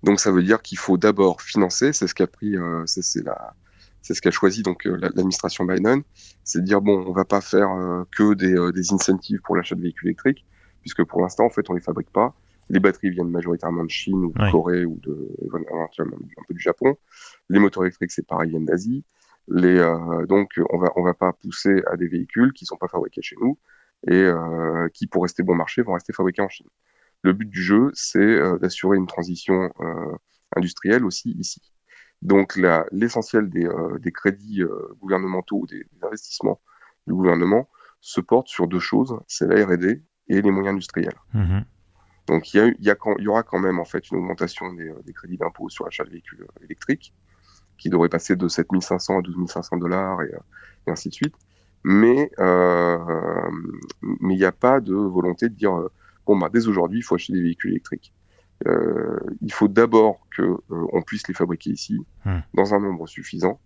Donc ça veut dire qu'il faut d'abord financer, c'est ce qu'a pris, c'est ce qu'a choisi donc l'administration Biden, c'est de dire bon, on va pas faire que des incentives pour l'achat de véhicules électriques, puisque pour l'instant en fait on les fabrique pas. Les batteries viennent majoritairement de Chine ou de Ouais. Corée ou éventuellement un peu du Japon. Les moteurs électriques c'est pareil, viennent d'Asie. Donc on va pas pousser à des véhicules qui sont pas fabriqués chez nous et qui pour rester bon marché vont rester fabriqués en Chine. Le but du jeu, c'est d'assurer une transition industrielle aussi ici. Donc l'essentiel des crédits gouvernementaux, des investissements du gouvernement se porte sur deux choses, c'est la R&D et les moyens industriels. Mhm. Donc il y aura quand même en fait une augmentation des crédits d'impôt sur l'achat de véhicules électriques qui devrait passer de 7 500 à 12 500 dollars et ainsi de suite. Mais il n'y a pas de volonté de dire bon bah dès aujourd'hui il faut acheter des véhicules électriques. Il faut d'abord que on puisse les fabriquer ici dans un nombre suffisant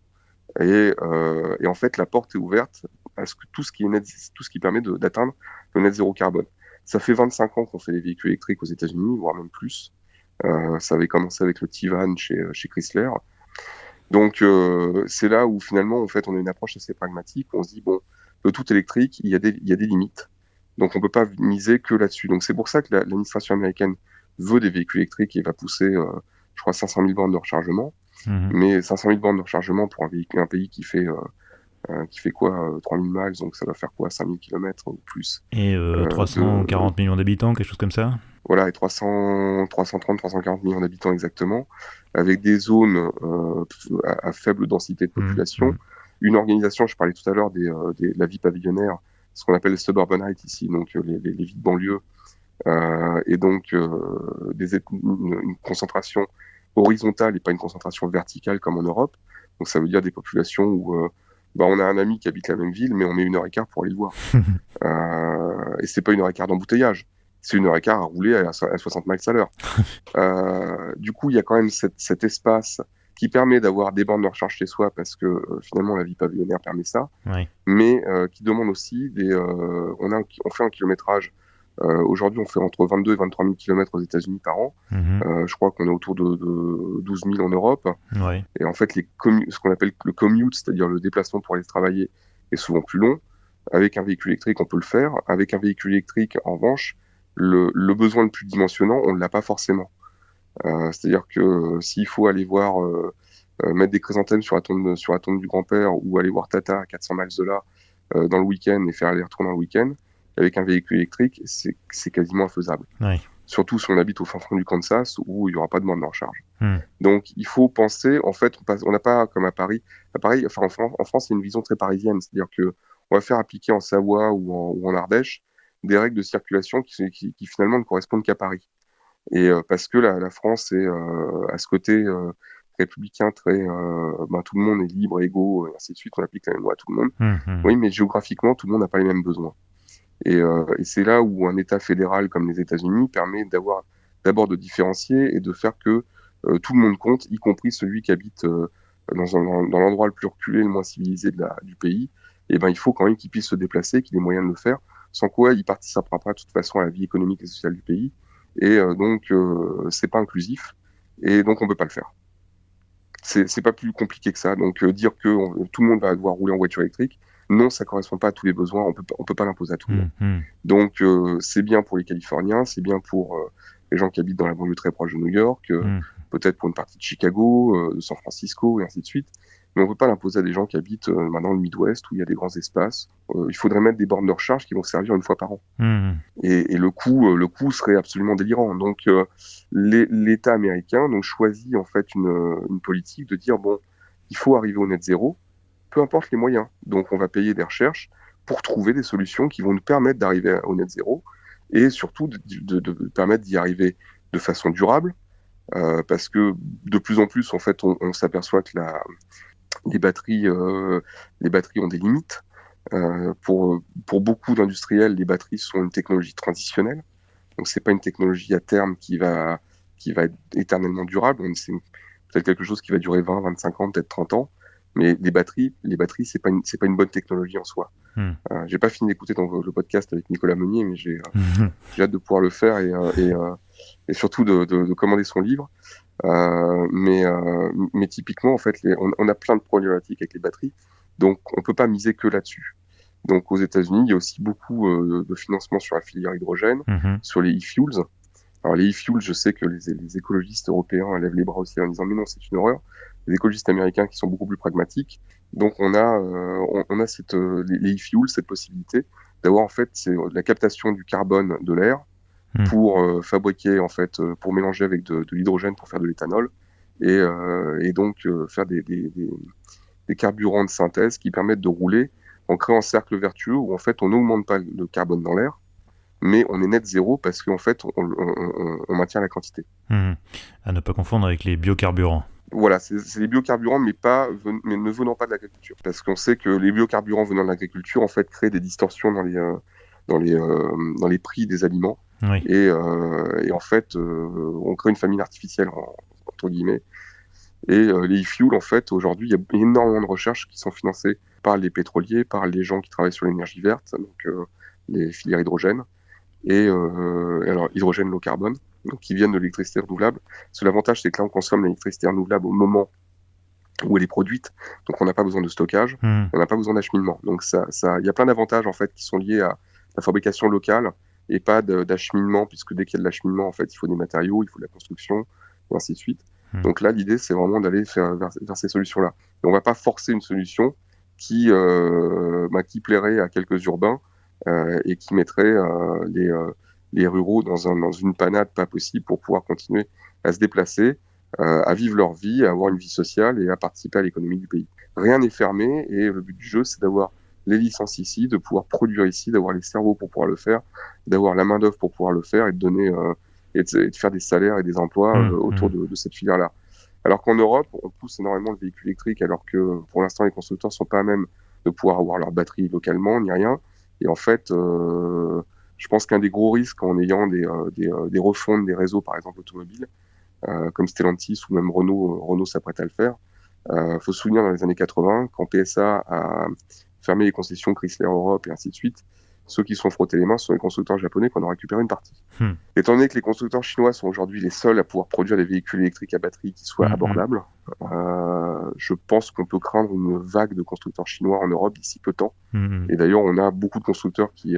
et en fait la porte est ouverte à ce que tout ce qui permet d'atteindre le net zéro carbone. Ça fait 25 ans qu'on fait des véhicules électriques aux États-Unis, voire même plus. Ça avait commencé avec le T-Van chez Chrysler. Donc c'est là où finalement en fait on a une approche assez pragmatique. On se dit bon, le tout électrique, il y a des limites. Donc on peut pas miser que là-dessus. Donc c'est pour ça que l'administration américaine veut des véhicules électriques et va pousser, je crois, 500 000 bornes de rechargement. Mais 500 000 bornes de rechargement pour un pays qui fait quoi, 3000 miles, donc ça va faire quoi, 5000 km ou plus. Et 340 millions d'habitants, quelque chose comme ça? Voilà, et 340 millions d'habitants exactement, avec des zones à faible densité de population. Une organisation, je parlais tout à l'heure de la vie pavillonnaire, ce qu'on appelle les suburbanites ici, donc les villes de banlieue, et donc une concentration horizontale et pas une concentration verticale comme en Europe. Donc ça veut dire des populations où on a un ami qui habite la même ville, mais on met 1h15 pour aller le voir. Et c'est pas 1h15 d'embouteillage, c'est 1h15 à rouler à 60 miles à l'heure. Du coup, il y a quand même cet espace qui permet d'avoir des bornes de recharge chez soi parce que finalement la vie pavillonnaire permet ça, mais qui demande aussi on fait un kilométrage. Aujourd'hui, on fait entre 22 et 23 000 km aux États-Unis par an. Je crois qu'on est autour de 12 000 en Europe. Et en fait, ce qu'on appelle le commute, c'est-à-dire le déplacement pour aller travailler, est souvent plus long. Avec un véhicule électrique, on peut le faire. Avec un véhicule électrique, en revanche, le besoin le plus dimensionnant, on ne l'a pas forcément. C'est-à-dire que s'il faut aller voir, mettre des chrysanthèmes sur la tombe du grand-père ou aller voir Tata à 400 miles de là dans le week-end et faire aller-retour dans le week-end, avec un véhicule électrique, c'est quasiment infaisable. Surtout si on habite au fin fond du Kansas où il n'y aura pas de borne de recharge. Donc il faut penser, en fait, on n'a pas comme à Paris. En France, c'est une vision très parisienne, c'est-à-dire que on va faire appliquer en Savoie ou en Ardèche des règles de circulation qui finalement ne correspondent qu'à Paris. Et parce que la France est à ce côté républicain très, tout le monde est libre, égaux, et ainsi de suite, on applique la même loi à tout le monde. Oui, mais géographiquement, tout le monde n'a pas les mêmes besoins. Et c'est là où un État fédéral comme les États-Unis permet d'abord de différencier et de faire que tout le monde compte, y compris celui qui habite dans l'endroit le plus reculé, le moins civilisé du pays. Et il faut quand même qu'il puisse se déplacer, qu'il ait moyen de le faire, sans quoi il participera pas de toute façon à la vie économique et sociale du pays. Et donc c'est pas inclusif, et donc on peut pas le faire. C'est pas plus compliqué que ça. Donc dire que tout le monde va devoir rouler en voiture électrique, non, ça correspond pas à tous les besoins. On peut pas l'imposer à tout le monde. Donc c'est bien pour les Californiens, c'est bien pour les gens qui habitent dans la banlieue très proche de New York, peut-être pour une partie de Chicago, de San Francisco et ainsi de suite. Mais on peut pas l'imposer à des gens qui habitent dans le Midwest où il y a des grands espaces. Il faudrait mettre des bornes de recharge qui vont servir une fois par an. Et le coût serait absolument délirant. Donc l'État américain donc choisit en fait une politique de dire bon, il faut arriver au net zéro, peu importe les moyens. Donc on va payer des recherches pour trouver des solutions qui vont nous permettre d'arriver au net zéro et surtout de permettre d'y arriver de façon durable, parce que de plus en plus en fait on s'aperçoit que les batteries ont des limites. Pour beaucoup d'industriels, les batteries sont une technologie transitionnelle. Donc c'est pas une technologie à terme qui va être éternellement durable. C'est peut-être quelque chose qui va durer 20, 25 ans, peut-être 30 ans. Mais les batteries, c'est pas une bonne technologie en soi. J'ai pas fini d'écouter le podcast avec Nicolas Meunier, mais j'ai hâte de pouvoir le faire et surtout de commander son livre. Mais typiquement, en fait, on a plein de problématiques avec les batteries, donc on peut pas miser que là-dessus. Donc aux États-Unis, il y a aussi beaucoup de financement sur la filière hydrogène, sur les e-fuels. Alors les e-fuels, je sais que les écologistes européens lèvent les bras aussi en disant mais non, c'est une horreur. Les écologistes américains qui sont beaucoup plus pragmatiques. Donc on a les e-fuels, cette possibilité d'avoir en fait la captation du carbone de l'air pour fabriquer, en fait, pour mélanger avec de l'hydrogène pour faire de l'éthanol et donc faire des carburants de synthèse qui permettent de rouler en créant un cercle vertueux où en fait on n'augmente pas le carbone dans l'air, mais on est net zéro parce qu'en fait on maintient la quantité. À ne pas confondre avec les biocarburants. Voilà, c'est des biocarburants, mais ne venant pas de l'agriculture. Parce qu'on sait que les biocarburants venant de l'agriculture, en fait, créent des distorsions dans les prix des aliments. Oui. Et en fait, on crée une famine artificielle, entre guillemets. Et les e-fuels, en fait, aujourd'hui, il y a énormément de recherches qui sont financées par les pétroliers, par les gens qui travaillent sur l'énergie verte, donc les filières hydrogène, et alors hydrogène low carbone, donc qui viennent de l'électricité renouvelable. Parce que l'avantage, c'est que là, on consomme l'électricité renouvelable au moment où elle est produite, donc on n'a pas besoin de stockage, on n'a pas besoin d'acheminement. Donc il y a plein d'avantages en fait qui sont liés à la fabrication locale et pas d'acheminement, puisque dès qu'il y a de l'acheminement, en fait, il faut des matériaux, il faut de la construction, et ainsi de suite. Donc là, l'idée, c'est vraiment d'aller vers ces solutions-là. Et on ne va pas forcer une solution qui plairait à quelques urbains et qui mettrait les ruraux dans une panade pas possible pour pouvoir continuer à se déplacer, à vivre leur vie, à avoir une vie sociale et à participer à l'économie du pays. Rien n'est fermé et le but du jeu, c'est d'avoir les licences ici, de pouvoir produire ici, d'avoir les cerveaux pour pouvoir le faire, d'avoir la main-d'œuvre pour pouvoir le faire et de donner et de faire des salaires et des emplois autour de cette filière-là. Alors qu'en Europe, on pousse énormément le véhicule électrique, alors que pour l'instant, les constructeurs ne sont pas à même de pouvoir avoir leur batterie localement, ni rien. Et en fait, je pense qu'un des gros risques en ayant des refontes des réseaux, par exemple automobiles, comme Stellantis ou même Renault s'apprête à le faire. Faut se souvenir dans les années 80, quand PSA a fermé les concessions Chrysler Europe et ainsi de suite, ceux qui se sont frottés les mains sont les constructeurs japonais qui en ont récupéré une partie. Étant donné que les constructeurs chinois sont aujourd'hui les seuls à pouvoir produire des véhicules électriques à batterie qui soient abordables, je pense qu'on peut craindre une vague de constructeurs chinois en Europe d'ici peu de temps. Et d'ailleurs, on a beaucoup de constructeurs qui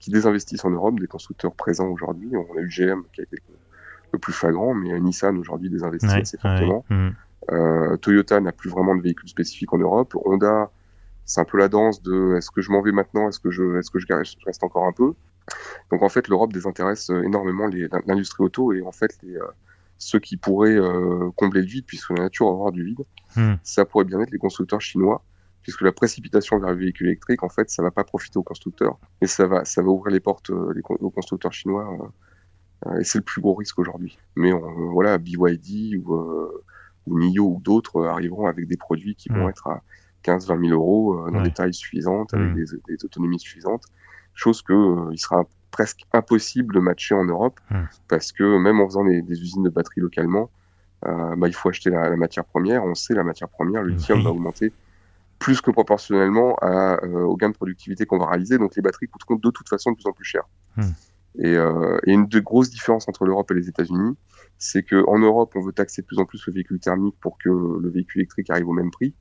désinvestissent en Europe, des constructeurs présents aujourd'hui. On a eu GM qui a été le plus flagrant, mais Nissan aujourd'hui désinvestit assez fortement. Toyota n'a plus vraiment de véhicules spécifiques en Europe. Honda, c'est un peu la danse de est-ce que je m'en vais maintenant, est-ce que je reste encore un peu. Donc en fait, l'Europe désintéresse énormément l'industrie auto et en fait ceux qui pourraient combler le vide, puisque la nature a horreur du vide, ça pourrait bien être les constructeurs chinois, puisque la précipitation vers le véhicule électrique, en fait, ça va pas profiter aux constructeurs, mais ça va ouvrir les portes aux constructeurs chinois. Et c'est le plus gros risque aujourd'hui. Mais voilà, BYD ou NIO ou d'autres arriveront avec des produits qui vont être à 15-20 000 euros dans des tailles suffisantes, avec des autonomies suffisantes, chose il sera presque impossible de matcher en Europe, parce que même en faisant des usines de batteries localement, il faut acheter la matière première. On sait, la matière première, le lithium va augmenter plus que proportionnellement au gain de productivité qu'on va réaliser, donc les batteries coûteront de toute façon de plus en plus cher. Et une des grosses différences entre l'Europe et les États-Unis, c'est qu'en Europe, on veut taxer de plus en plus le véhicule thermique pour que le véhicule électrique arrive au même prix.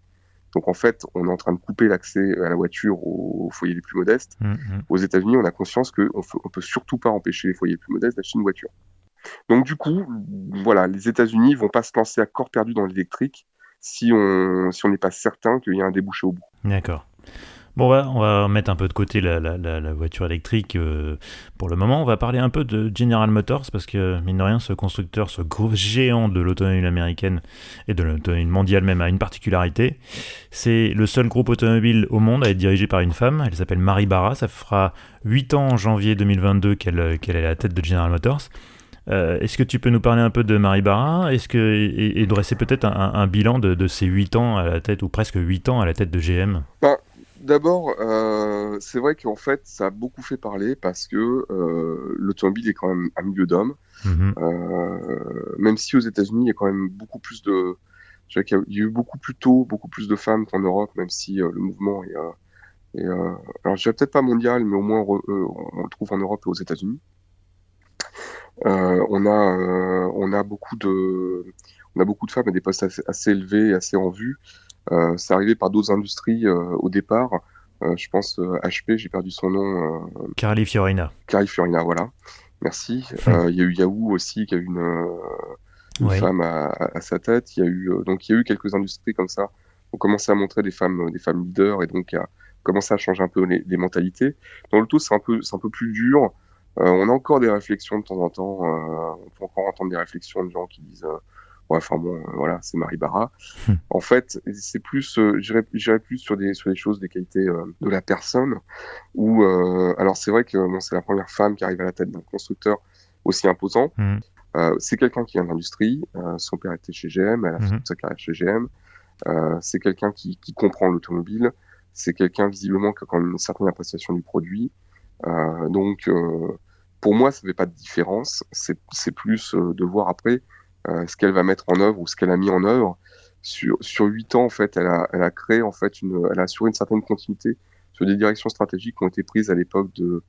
Donc en fait, on est en train de couper l'accès à la voiture aux foyers les plus modestes. Aux États-Unis, on a conscience qu'on ne peut surtout pas empêcher les foyers les plus modestes d'acheter une voiture. Donc du coup, voilà, les États-Unis ne vont pas se lancer à corps perdu dans l'électrique si on n'est pas certain qu'il y a un débouché au bout. D'accord. Bon, on va mettre un peu de côté la voiture électrique pour le moment. On va parler un peu de General Motors parce que, mine de rien, ce constructeur, ce gros géant de l'automobile américaine et de l'automobile mondiale même, a une particularité. C'est le seul groupe automobile au monde à être dirigé par une femme. Elle s'appelle Mary Barra. Ça fera 8 ans en janvier 2022 qu'elle est à la tête de General Motors. Est-ce que tu peux nous parler un peu de Mary Barra et dresser peut-être un bilan de ces 8 ans à la tête, ou presque 8 ans à la tête de GM? D'abord, c'est vrai qu'en fait, ça a beaucoup fait parler parce que l'automobile est quand même un milieu d'hommes. Même si aux États-Unis, il y a quand même beaucoup plus de... Je dirais qu'il y a eu beaucoup plus tôt, beaucoup plus de femmes qu'en Europe, même si le mouvement est alors, je dirais peut-être pas mondial, mais au moins on le trouve en Europe et aux États-Unis. On a beaucoup de femmes à des postes assez élevés, assez en vue. C'est arrivé par d'autres industries au départ. Je pense HP, j'ai perdu son nom. Carly Fiorina. Carly Fiorina, voilà. Merci. Il y a eu Yahoo aussi qui a eu une femme à sa tête. Il y a eu quelques industries comme ça. On commençait à montrer des femmes leaders et donc à commencer à changer un peu les mentalités. Dans le tout, c'est un peu plus dur. On a encore des réflexions de temps en temps. On peut encore entendre des réflexions de gens qui disent ouais, enfin bon, voilà, c'est Marie Barra. En fait, c'est plus, j'irais plus sur des choses, des qualités de la personne. Ou alors c'est vrai que bon, c'est la première femme qui arrive à la tête d'un constructeur aussi imposant. Mhm. C'est quelqu'un qui vient de l'industrie. Son père était chez GM, elle a fait Mhm. toute sa carrière chez GM. C'est quelqu'un qui comprend l'automobile. C'est quelqu'un visiblement qui a quand même une certaine appréciation du produit. Donc, pour moi, ça ne fait pas de différence. C'est plus de voir après ce qu'elle va mettre en œuvre ou ce qu'elle a mis en œuvre. Sur 8 ans, en fait, elle a créé, en fait, elle a assuré une certaine continuité sur des directions stratégiques qui ont été prises à l'époque de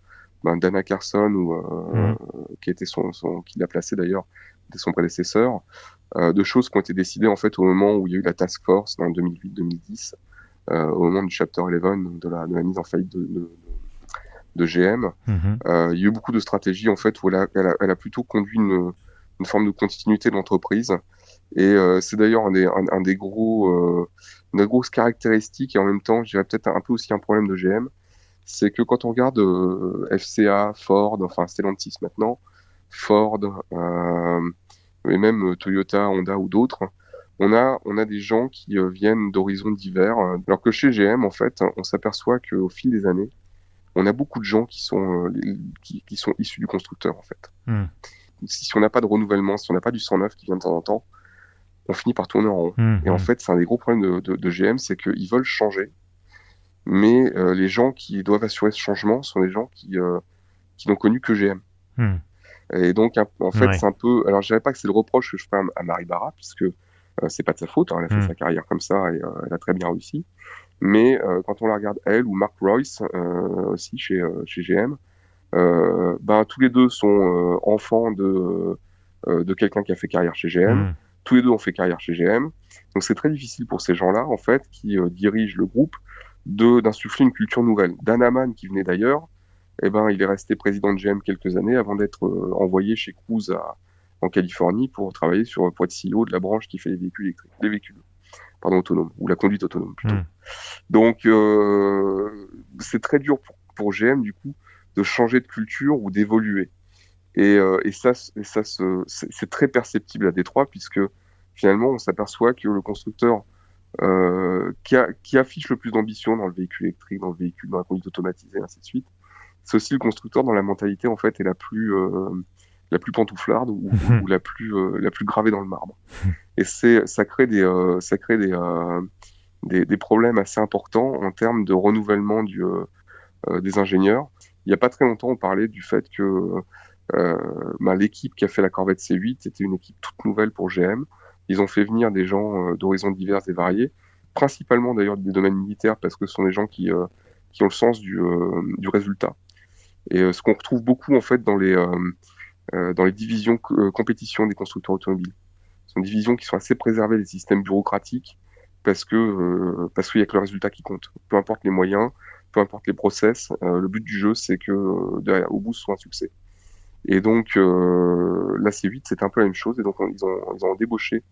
d'Anna Carson ou Mhm. qui était qui l'a placé d'ailleurs, était son prédécesseur, de choses qui ont été décidées en fait au moment où il y a eu la task force en 2008-2010, au moment du chapter 11, donc de la mise en faillite de GM. Mhm. Il y a eu beaucoup de stratégies en fait où elle a plutôt conduit une forme de continuité de l'entreprise. Et c'est d'ailleurs un des gros, une des grosses caractéristiques et en même temps, je dirais peut-être un peu aussi un problème de GM, c'est que quand on regarde FCA, Ford, enfin Stellantis maintenant, Ford, et même Toyota, Honda ou d'autres, on a des gens qui viennent d'horizons divers, alors que chez GM, en fait, on s'aperçoit qu'au fil des années, on a beaucoup de gens qui sont issus du constructeur, en fait. Mhm. Si on n'a pas de renouvellement, si on n'a pas du sang neuf qui vient de temps en temps, on finit par tourner en rond. Et en Mhm. fait, c'est un des gros problèmes de GM, c'est qu'ils veulent changer, mais les gens qui doivent assurer ce changement sont des gens qui n'ont connu que GM. Mhm. Et donc, en fait, Ouais. c'est un peu. Alors, je dirais pas que c'est le reproche que je ferais à Marie Barra, puisque c'est pas de sa faute, hein, elle a fait Mhm. sa carrière comme ça et elle a très bien réussi. Mais quand on la regarde, elle ou Mark Royce, aussi chez GM, ben, tous les deux sont enfants de quelqu'un qui a fait carrière chez GM. Mhm. Tous les deux ont fait carrière chez GM. Donc c'est très difficile pour ces gens-là, en fait, qui dirigent le groupe, d'insuffler une culture nouvelle. Dan Ammann, qui venait d'ailleurs, eh ben, il est resté président de GM quelques années avant d'être envoyé chez Cruise en Californie pour travailler pour être CEO de la branche qui fait les véhicules électriques, les véhicules, pardon, autonomes, ou la conduite autonome plutôt. Mhm. Donc, c'est très dur pour GM, du coup, de changer de culture ou d'évoluer. Et ça, c'est très perceptible à Détroit, puisque finalement, on s'aperçoit que le constructeur qui affiche le plus d'ambition dans le véhicule électrique, dans le véhicule, dans la conduite automatisée, ainsi de suite, c'est aussi le constructeur dont la mentalité, en fait, est la plus pantouflarde ou la plus gravée dans le marbre. Et ça crée des problèmes assez importants en termes de renouvellement des ingénieurs. Il n'y a pas très longtemps, on parlait du fait que l'équipe qui a fait la Corvette C8 était une équipe toute nouvelle pour GM. Ils ont fait venir des gens d'horizons divers et variés, principalement d'ailleurs des domaines militaires, parce que ce sont des gens qui ont le sens du résultat. Et ce qu'on retrouve beaucoup en fait dans les divisions compétition des constructeurs automobiles. Ce sont des divisions qui sont assez préservées des systèmes bureaucratiques parce qu'il y a que le résultat qui compte. Peu importe les moyens, peu importe les process, le but du jeu c'est que derrière, au bout ce soit un succès. Et donc la C8 c'est un peu la même chose et donc ils ont débauché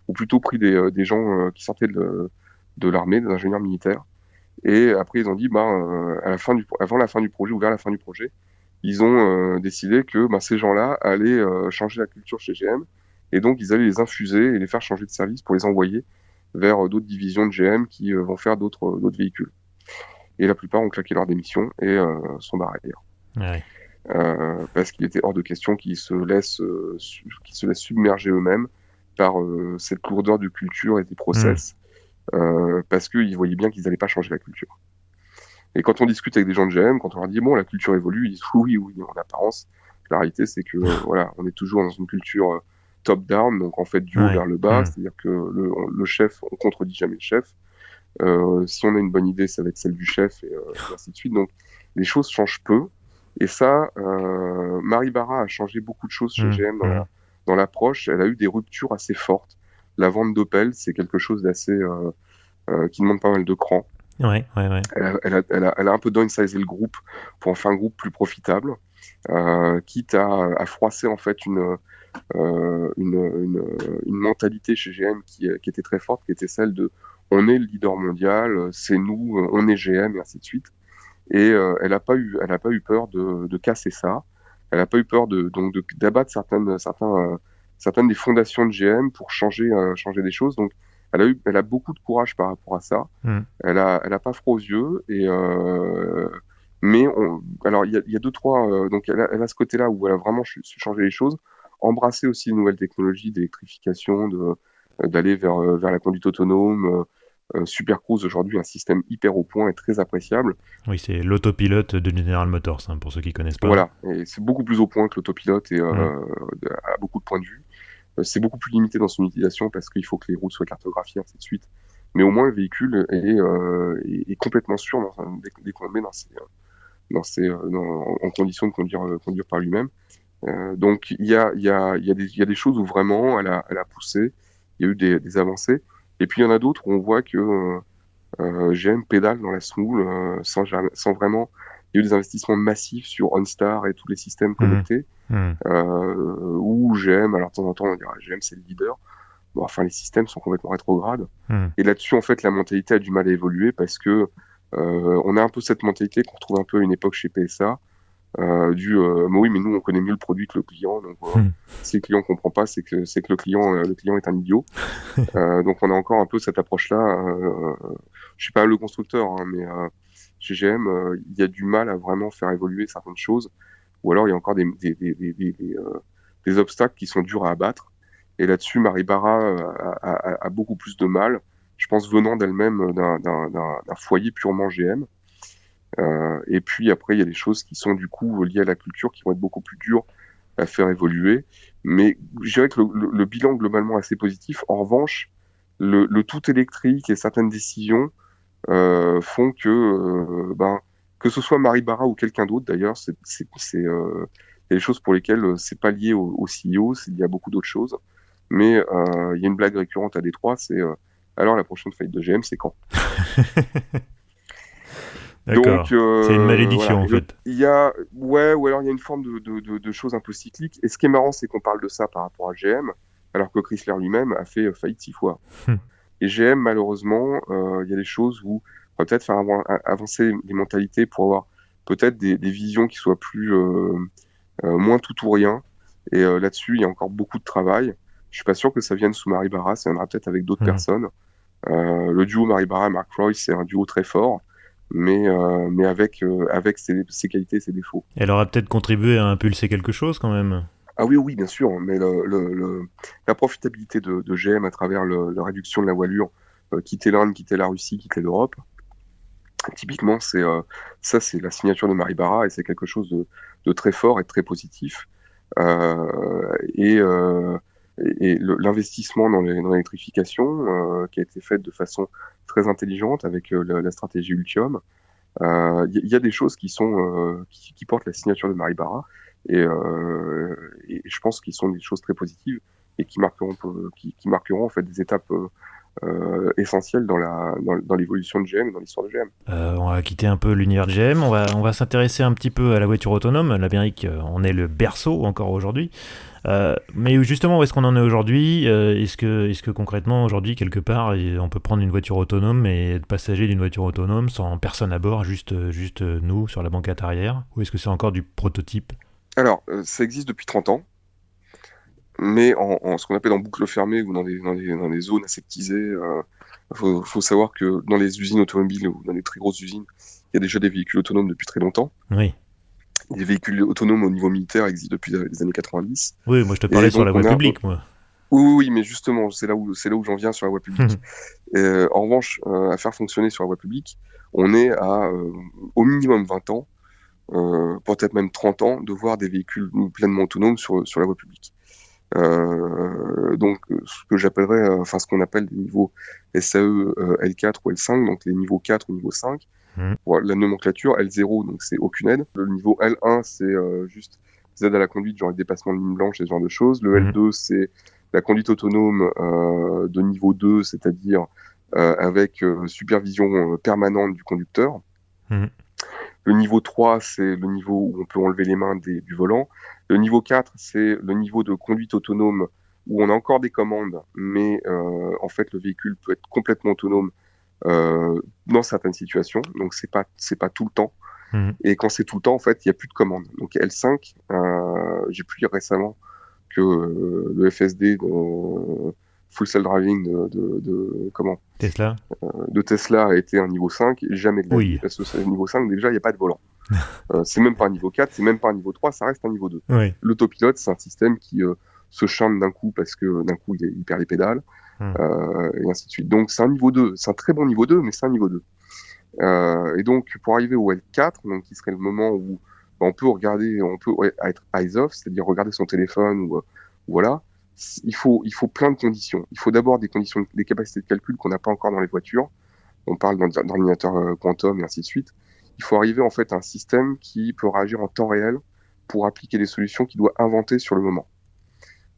ou plutôt pris des gens qui sortaient de l'armée, des ingénieurs militaires. Et après ils ont dit avant la fin du projet ou vers la fin du projet, ils ont décidé que ces gens-là allaient changer la culture chez GM et donc ils allaient les infuser et les faire changer de service pour les envoyer vers d'autres divisions de GM qui vont faire d'autres véhicules. Et la plupart ont claqué leur démission et sont barrés d'ailleurs. Ouais. Parce qu'il était hors de question qu'ils se laissent submerger eux-mêmes par cette lourdeur de culture et des Mhm. process, parce qu'ils voyaient bien qu'ils n'allaient pas changer la culture. Et quand on discute avec des gens de GM, quand on leur dit bon la culture évolue, ils disent oui oui en apparence. La réalité c'est que voilà, on est toujours dans une culture top-down, donc en fait du haut Ouais. vers le bas, Mhm. c'est-à-dire que le chef, on contredit jamais le chef. Si on a une bonne idée, ça va être celle du chef et ainsi de suite. Donc les choses changent peu. Et ça, Marie Barra a changé beaucoup de choses chez Mhm. GM Mhm. dans l'approche. Elle a eu des ruptures assez fortes. La vente d'Opel, c'est quelque chose d'assez qui demande pas mal de cran. Ouais, ouais, ouais. Elle a un peu downsizé le groupe pour en faire un groupe plus profitable, quitte à froisser en fait une mentalité chez GM qui était très forte, qui était celle de on est le leader mondial, c'est nous, on est GM et ainsi de suite. Et elle a pas eu peur de casser ça. elle n'a pas eu peur d'abattre certaines des fondations de GM pour changer des choses. Donc, elle a beaucoup de courage par rapport à ça. Mm. Elle a pas froid aux yeux mais alors il y a deux trois donc elle a ce côté-là où elle a vraiment su changer les choses, embrasser aussi de nouvelles technologies d'électrification, d'aller vers la conduite autonome. Super Cruise aujourd'hui un système hyper au point et très appréciable. Oui, c'est l'autopilote de General Motors, hein, pour ceux qui connaissent pas. Voilà, et c'est beaucoup plus au point que l'autopilote et Mm. à beaucoup de points de vue. C'est beaucoup plus limité dans son utilisation parce qu'il faut que les routes soient cartographiées, ainsi de suite. Mais au moins le véhicule est complètement sûr dès qu'on le met en condition de conduire par lui-même. Donc il y a des choses où vraiment elle a poussé, il y a eu des avancées. Et puis il y en a d'autres où on voit que GM pédale dans la semoule sans vraiment. Il y a eu des investissements massifs sur OnStar et tous les systèmes Mm. connectés. Mm. Où GM, alors de temps en temps on dira GM c'est le leader. Bon, enfin les systèmes sont complètement rétrogrades. Mm. Et là-dessus en fait la mentalité a du mal à évoluer parce que on a un peu cette mentalité qu'on retrouve un peu à une époque chez PSA. Mais oui, mais nous on connaît mieux le produit que le client, donc Mm. si le client comprend pas, c'est que le client est un idiot. Donc on a encore un peu cette approche-là. Je suis pas le constructeur, hein, mais chez GM, il y a du mal à vraiment faire évoluer certaines choses, ou alors il y a encore des obstacles qui sont durs à abattre. Et là-dessus, Maribara a beaucoup plus de mal, je pense, venant d'elle-même d'un foyer purement GM. Et puis après, il y a des choses qui sont du coup liées à la culture, qui vont être beaucoup plus dures à faire évoluer. Mais je dirais que le bilan globalement est assez positif. En revanche, le tout électrique et certaines décisions font que ce soit Maribara ou quelqu'un d'autre d'ailleurs, il y a des choses pour lesquelles c'est pas lié au CEO, c'est lié à beaucoup d'autres choses. Mais il y a une blague récurrente à Détroit, c'est alors la prochaine faillite de GM, c'est quand? Donc D'accord. C'est une malédiction voilà. en fait. Il y a ouais, ou alors il y a une forme de choses un peu cycliques. Et ce qui est marrant, c'est qu'on parle de ça par rapport à GM, alors que Chrysler lui-même a fait faillite 6 fois. Mm. Et GM, malheureusement, il y a des choses où on va peut-être faire avancer les mentalités pour avoir peut-être des visions qui soient moins tout ou rien. Et là-dessus, il y a encore beaucoup de travail. Je suis pas sûr que ça vienne sous Maribara, ça viendra peut-être avec d'autres Mm. personnes. Le duo Maribara et Mark Roy, c'est un duo très fort, mais avec ses qualités et ses défauts. Elle aura peut-être contribué à impulser quelque chose quand même. Ah oui, oui, bien sûr, mais la profitabilité de GM à travers la réduction de la voilure, quitter l'Inde, quitter la Russie, quitter l'Europe, typiquement, c'est la signature de Maribara et c'est quelque chose de très fort et de très positif. Euh, et euh, L'investissement dans l'électrification qui a été fait de façon très intelligente avec la stratégie Ultium, y a des choses qui portent la signature de Maribara et je pense qu'ils sont des choses très positives et qui marqueront en fait des étapes essentielles dans l'évolution de GM, dans l'histoire de GM. On va quitter un peu l'univers de GM, on va s'intéresser un petit peu à la voiture autonome. L'Amérique, on est le berceau encore aujourd'hui. Mais justement, où est-ce qu'on en est aujourd'hui? Est-ce que concrètement, aujourd'hui, quelque part, on peut prendre une voiture autonome et être passager d'une voiture autonome sans personne à bord, juste nous sur la banquette arrière? Ou est-ce que c'est encore du prototype? Alors, ça existe depuis 30 ans, mais en ce qu'on appelle en boucle fermée ou dans des zones aseptisées. Faut savoir que dans les usines automobiles ou dans les très grosses usines, il y a déjà des véhicules autonomes depuis très longtemps. Oui. Les véhicules autonomes au niveau militaire existent depuis les années 90. Oui, moi je te parlais Et sur donc la voie publique, moi. oui, oui, oui, mais justement, c'est là où j'en viens sur la voie publique. En revanche, à faire fonctionner sur la voie publique, on est à au minimum 20 ans, peut-être même 30 ans, de voir des véhicules pleinement autonomes sur la voie publique. Donc, ce que j'appellerais, enfin, ce qu'on appelle des niveaux SAE L4 ou L5, donc les niveaux 4 ou niveau 5. Mm. Voilà, la nomenclature L0, donc c'est aucune aide. Le niveau L1, c'est juste des aides à la conduite, genre le dépassement de ligne blanche et ce genre de choses. Le L2, c'est la conduite autonome de niveau 2, c'est-à-dire avec supervision permanente du conducteur. Mm. Le niveau 3, c'est le niveau où on peut enlever les mains du volant. Le niveau 4, c'est le niveau de conduite autonome où on a encore des commandes, mais en fait, le véhicule peut être complètement autonome dans certaines situations. Donc, c'est pas tout le temps. Et quand c'est tout le temps, en fait, il n'y a plus de commande. Donc L5, j'ai pu lire récemment que le FSD de Full Self Driving Tesla. De Tesla a été un niveau 5, jamais de la vie, parce que c'est niveau 5, déjà, il n'y a pas de volant. C'est même pas un niveau 4, c'est même pas un niveau 3, ça reste un niveau 2. Oui. L'autopilote, c'est un système qui se chante d'un coup parce que d'un coup, il perd les pédales, et ainsi de suite. Donc, c'est un niveau 2. C'est un très bon niveau 2, mais c'est un niveau 2. Et donc, pour arriver au L4, donc, qui serait le moment où on peut regarder, être eyes off, c'est-à-dire regarder son téléphone, ou voilà, il faut plein de conditions. Il faut d'abord des capacités de calcul qu'on n'a pas encore dans les voitures. On parle d'ordinateur quantum et ainsi de suite. Il faut arriver en fait à un système qui peut réagir en temps réel pour appliquer des solutions qu'il doit inventer sur le moment.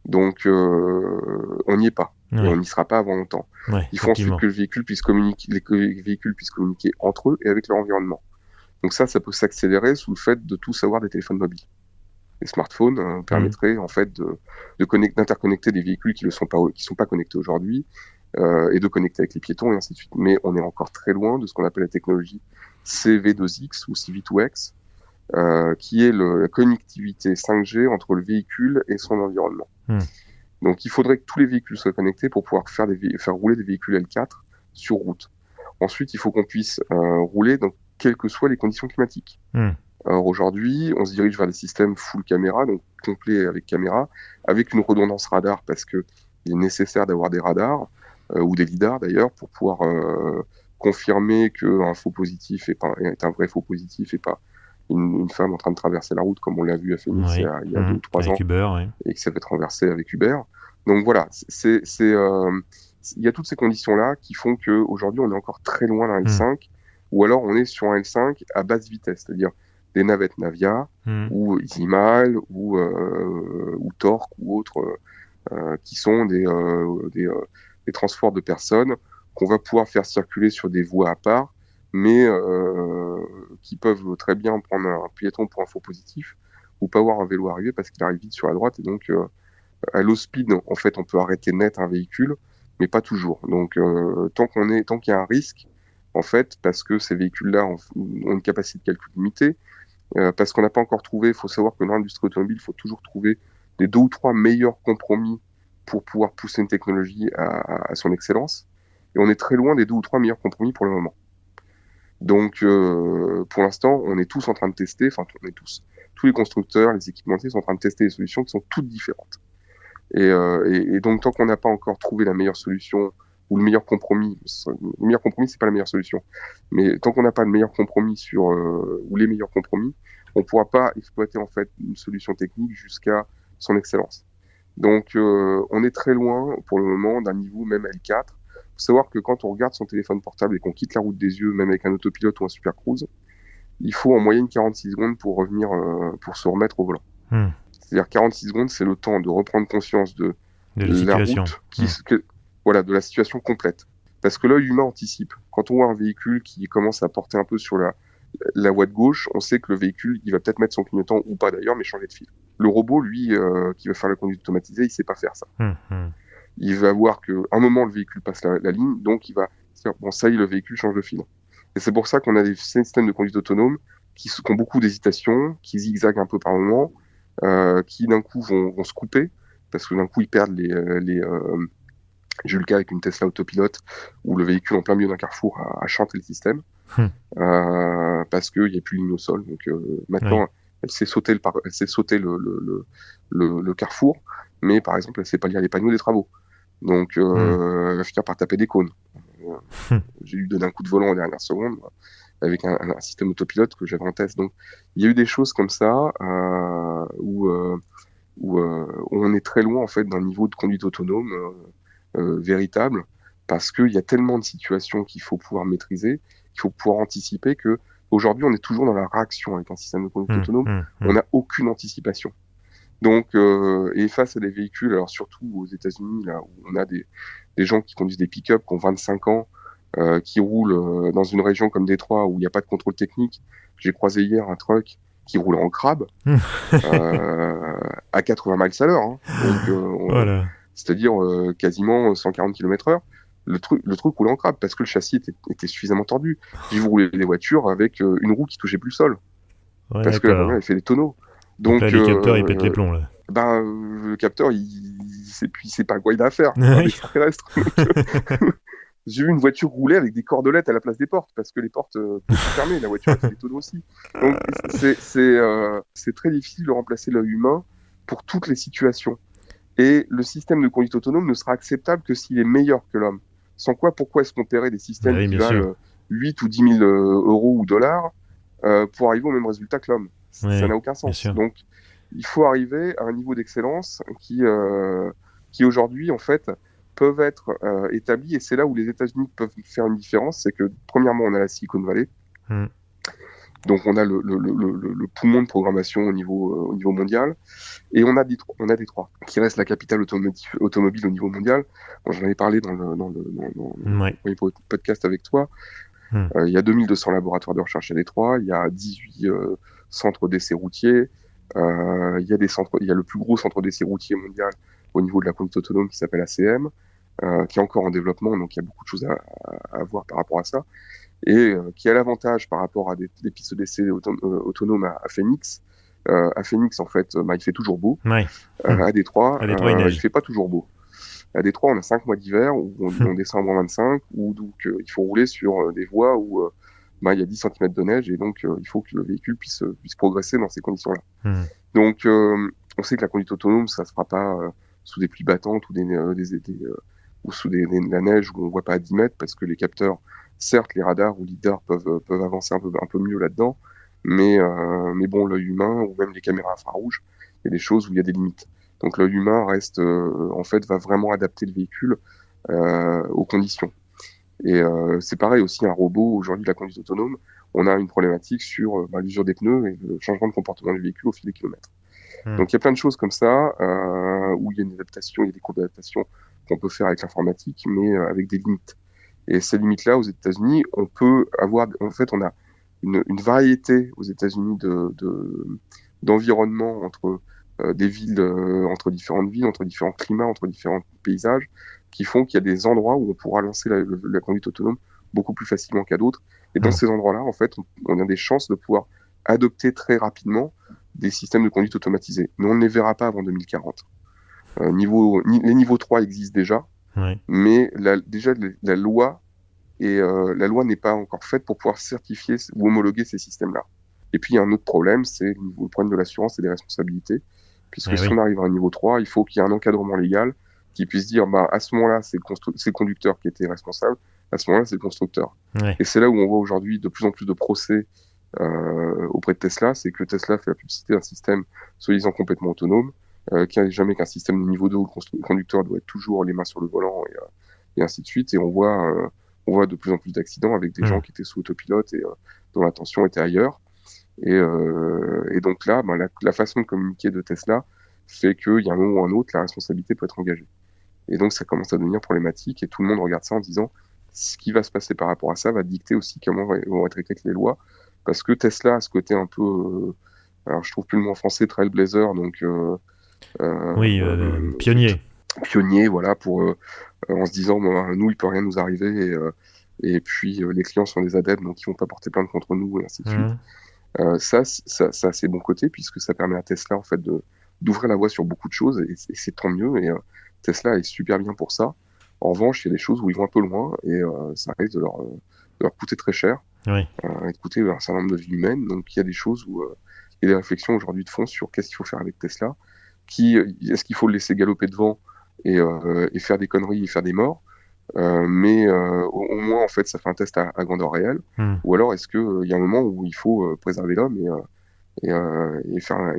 Donc, on n'y est pas. Et on n'y sera pas avant longtemps. Il faut ensuite que les véhicules puissent communiquer entre eux et avec leur environnement. Donc ça peut s'accélérer sous le fait de tous avoir des téléphones mobiles. Les smartphones permettraient en fait d'interconnecter des véhicules qui sont pas connectés aujourd'hui, et de connecter avec les piétons et ainsi de suite. Mais on est encore très loin de ce qu'on appelle la technologie CV2X ou CV2X, qui est la connectivité 5G entre le véhicule et son environnement. Donc il faudrait que tous les véhicules soient connectés pour pouvoir faire rouler des véhicules L4 sur route. Ensuite, il faut qu'on puisse rouler dans quelles que soient les conditions climatiques. Alors aujourd'hui, on se dirige vers des systèmes full caméra, donc complets avec caméra, avec une redondance radar, parce que il est nécessaire d'avoir des radars, ou des lidars d'ailleurs, pour pouvoir confirmer qu'un faux positif est un vrai faux positif et pas une femme en train de traverser la route comme on l'a vu à Phoenix il y a 2 ou 3 ans, Uber, et qui s'est fait renverser avec Uber. Donc voilà, il y a toutes ces conditions-là qui font qu'aujourd'hui on est encore très loin d'un L5, ou alors on est sur un L5 à basse vitesse, c'est-à-dire des navettes Navia, ou Easymail, ou Torque, ou autres, qui sont des transports de personnes qu'on va pouvoir faire circuler sur des voies à part, mais qui peuvent très bien prendre un piéton pour un faux positif, ou pas voir un vélo arriver parce qu'il arrive vite sur la droite, et donc à low speed, en fait, on peut arrêter net un véhicule, mais pas toujours. Donc tant qu'il y a un risque, en fait, parce que ces véhicules-là ont une capacité de calcul limitée, parce qu'on n'a pas encore trouvé, il faut savoir que dans l'industrie automobile, il faut toujours trouver les 2 ou 3 meilleurs compromis pour pouvoir pousser une technologie à son excellence. Et on est très loin des 2 ou 3 meilleurs compromis pour le moment. Donc, pour l'instant, on est tous en train de tester, tous les constructeurs, les équipementiers sont en train de tester des solutions qui sont toutes différentes. Et donc, tant qu'on n'a pas encore trouvé la meilleure solution, ou le meilleur compromis, c'est pas la meilleure solution, mais tant qu'on n'a pas le meilleur compromis ou les meilleurs compromis, on pourra pas exploiter en fait une solution technique jusqu'à son excellence. Donc on est très loin pour le moment d'un niveau même L4. Faut savoir que quand on regarde son téléphone portable et qu'on quitte la route des yeux, même avec un autopilote ou un super cruise, il faut en moyenne 46 secondes pour revenir, pour se remettre au volant. C'est-à-dire 46 secondes, c'est le temps de reprendre conscience de la route, de la situation complète. Parce que l'œil humain anticipe. Quand on voit un véhicule qui commence à porter un peu sur la voie de gauche, on sait que le véhicule, il va peut-être mettre son clignotant, ou pas d'ailleurs, mais changer de fil. Le robot, lui, qui va faire la conduite automatisée, il sait pas faire ça. Il va voir qu'à un moment, le véhicule passe la ligne, donc il va dire, bon, ça y est, le véhicule change de fil. Et c'est pour ça qu'on a des systèmes de conduite autonome qui ont beaucoup d'hésitation, qui zigzaguent un peu par moment, qui d'un coup vont se couper, parce que d'un coup, ils perdent j'ai eu le cas avec une Tesla autopilote où le véhicule en plein milieu d'un carrefour a chanté le système, parce qu'il n'y a plus de ligne au sol. Donc maintenant, elle s'est sauté le carrefour, mais par exemple, elle ne sait pas lire les panneaux des travaux. Donc elle va finir par taper des cônes. J'ai eu donné un coup de volant en dernière seconde avec un système autopilote que j'avais en test. Donc il y a eu des choses comme ça où on est très loin en fait d'un niveau de conduite autonome véritable, parce qu'il y a tellement de situations qu'il faut pouvoir maîtriser, qu'il faut pouvoir anticiper, que aujourd'hui on est toujours dans la réaction avec un système de conduite autonome. On n'a aucune anticipation. Donc et face à des véhicules, alors surtout aux États-Unis là où on a des gens qui conduisent des pick-up qui ont 25 ans, qui roulent dans une région comme Détroit où il n'y a pas de contrôle technique. J'ai croisé hier un truck qui roule en crabe à 80 miles à l'heure. Donc, voilà. c'est-à-dire quasiment 140 km/h. le truc roulait en crabe parce que le châssis était suffisamment tordu. J'ai vu rouler des voitures avec une roue qui touchait plus le sol Ouais, parce que la première d'accord. avait fait des tonneaux. Donc là, Donc, les capteurs, ils pètent les plombs, là. le capteur, il sait pas quoi il a à faire. C'est un Oui. extraterrestre. Donc, j'ai vu une voiture rouler avec des cordelettes à la place des portes parce que les portes pouvaient pas fermer. La voiture a fait des tonneaux aussi. Donc, c'est très difficile de remplacer l'œil humain pour toutes les situations. Et le système de conduite autonome ne sera acceptable que s'il est meilleur que l'homme. Sans quoi, pourquoi est-ce qu'on paierait des Bah systèmes oui, qui bien valent sûr. 8 ou 10 000 euros ou dollars pour arriver au même résultat que l'homme? Ça Oui, n'a aucun bien sens. sûr. Donc, il faut arriver à un niveau d'excellence qui aujourd'hui, en fait, peuvent être établis. Et c'est là où les États-Unis peuvent faire une différence. C'est que, premièrement, on a la Silicon Valley. Hmm. Donc, on a le poumon de programmation au niveau mondial. Et on a Détroit, qui reste la capitale automobile au niveau mondial. Bon, j'en avais parlé dans Ouais. le premier podcast avec toi. Hmm. Il y a 2200 laboratoires de recherche à Détroit. Il y a 18 centres d'essais routiers. Il y a le plus gros centre d'essais routier mondial au niveau de la conduite autonome qui s'appelle ACM, qui est encore en développement. Donc, il y a beaucoup de choses à voir par rapport à ça. Et qui a l'avantage par rapport à des pistes d'essais autonomes à Phoenix. À Phoenix, en fait, il fait toujours beau. Ouais. Hmm. À Détroit, À Détroit, il il neige. fait pas toujours beau. À Détroit, on a 5 mois d'hiver où on descend en -25, où donc il faut rouler sur des voies où il y a 10 centimètres de neige et donc il faut que le véhicule puisse progresser dans ces conditions-là. Hmm. Donc on sait que la conduite autonome, ça se fera pas sous des pluies battantes ou ou sous de la neige où on voit pas à 10 mètres parce que les capteurs, certes les radars ou lidars peuvent avancer un peu mieux là-dedans, mais bon, l'œil humain ou même les caméras infrarouges, il y a des choses où il y a des limites. Donc l'œil humain reste, en fait, va vraiment adapter le véhicule aux conditions. Et c'est pareil aussi, un robot, aujourd'hui, la conduite autonome, on a une problématique sur l'usure des pneus et le changement de comportement du véhicule au fil des kilomètres. Hmm. Donc il y a plein de choses comme ça, où il y a une adaptation, il y a des cours d'adaptation qu'on peut faire avec l'informatique, mais avec des limites. Et ces limites-là, aux États-Unis, on peut avoir, en fait, on a une variété aux États-Unis d'environnements entre des villes, entre différentes villes, entre différents climats, entre différents paysages, qui font qu'il y a des endroits où on pourra lancer la conduite autonome beaucoup plus facilement qu'à d'autres. Et dans Hmm. ces endroits-là, en fait, on a des chances de pouvoir adopter très rapidement des systèmes de conduite automatisés. Mais on ne les verra pas avant 2040. Les niveaux 3 existent déjà, Ouais. mais déjà la loi la loi n'est pas encore faite pour pouvoir certifier ou homologuer ces systèmes-là. Et puis il y a un autre problème, c'est le problème de l'assurance et des responsabilités, puisque Eh si oui. on arrive à un niveau 3, il faut qu'il y ait un encadrement légal qui puisse dire, à ce moment-là, c'est le conducteur qui était responsable, à ce moment-là, c'est le constructeur. Ouais. Et c'est là où on voit aujourd'hui de plus en plus de procès auprès de Tesla, c'est que Tesla fait la publicité d'un système soi-disant complètement autonome, qui n'est jamais qu'un système de niveau 2 où le conducteur doit être toujours les mains sur le volant et ainsi de suite. Et on voit de plus en plus d'accidents avec des Hmm. gens qui étaient sous autopilote et dont l'attention était ailleurs. Et donc là, la façon de communiquer de Tesla fait qu'il y a un moment ou un autre, la responsabilité peut être engagée. Et donc ça commence à devenir problématique et tout le monde regarde ça en disant ce qui va se passer par rapport à ça va dicter aussi comment vont être écrites les lois. Parce que Tesla a ce côté un peu, alors je trouve plus le mot en français, trailblazer, donc Oui, pionnier. pionnier, voilà, en se disant, nous, il peut rien nous arriver, et puis les clients sont des adeptes, donc ils vont pas porter plainte contre nous, et ainsi de suite. Hmm. Ça a ses bons côtés, puisque ça permet à Tesla, en fait, d'ouvrir la voie sur beaucoup de choses, et c'est tant mieux, et Tesla est super bien pour ça. En revanche, il y a des choses où ils vont un peu loin, et ça risque de leur coûter très cher, Oui. et de coûter un certain nombre de vies humaines. Donc il y a des choses où il y a des réflexions aujourd'hui de fond sur qu'est-ce qu'il faut faire avec Tesla, est-ce qu'il faut le laisser galoper devant et faire des conneries et faire des morts, mais au moins en fait ça fait un test à grandeur réelle, Hmm. ou alors est-ce que il y a un moment où il faut préserver l'homme et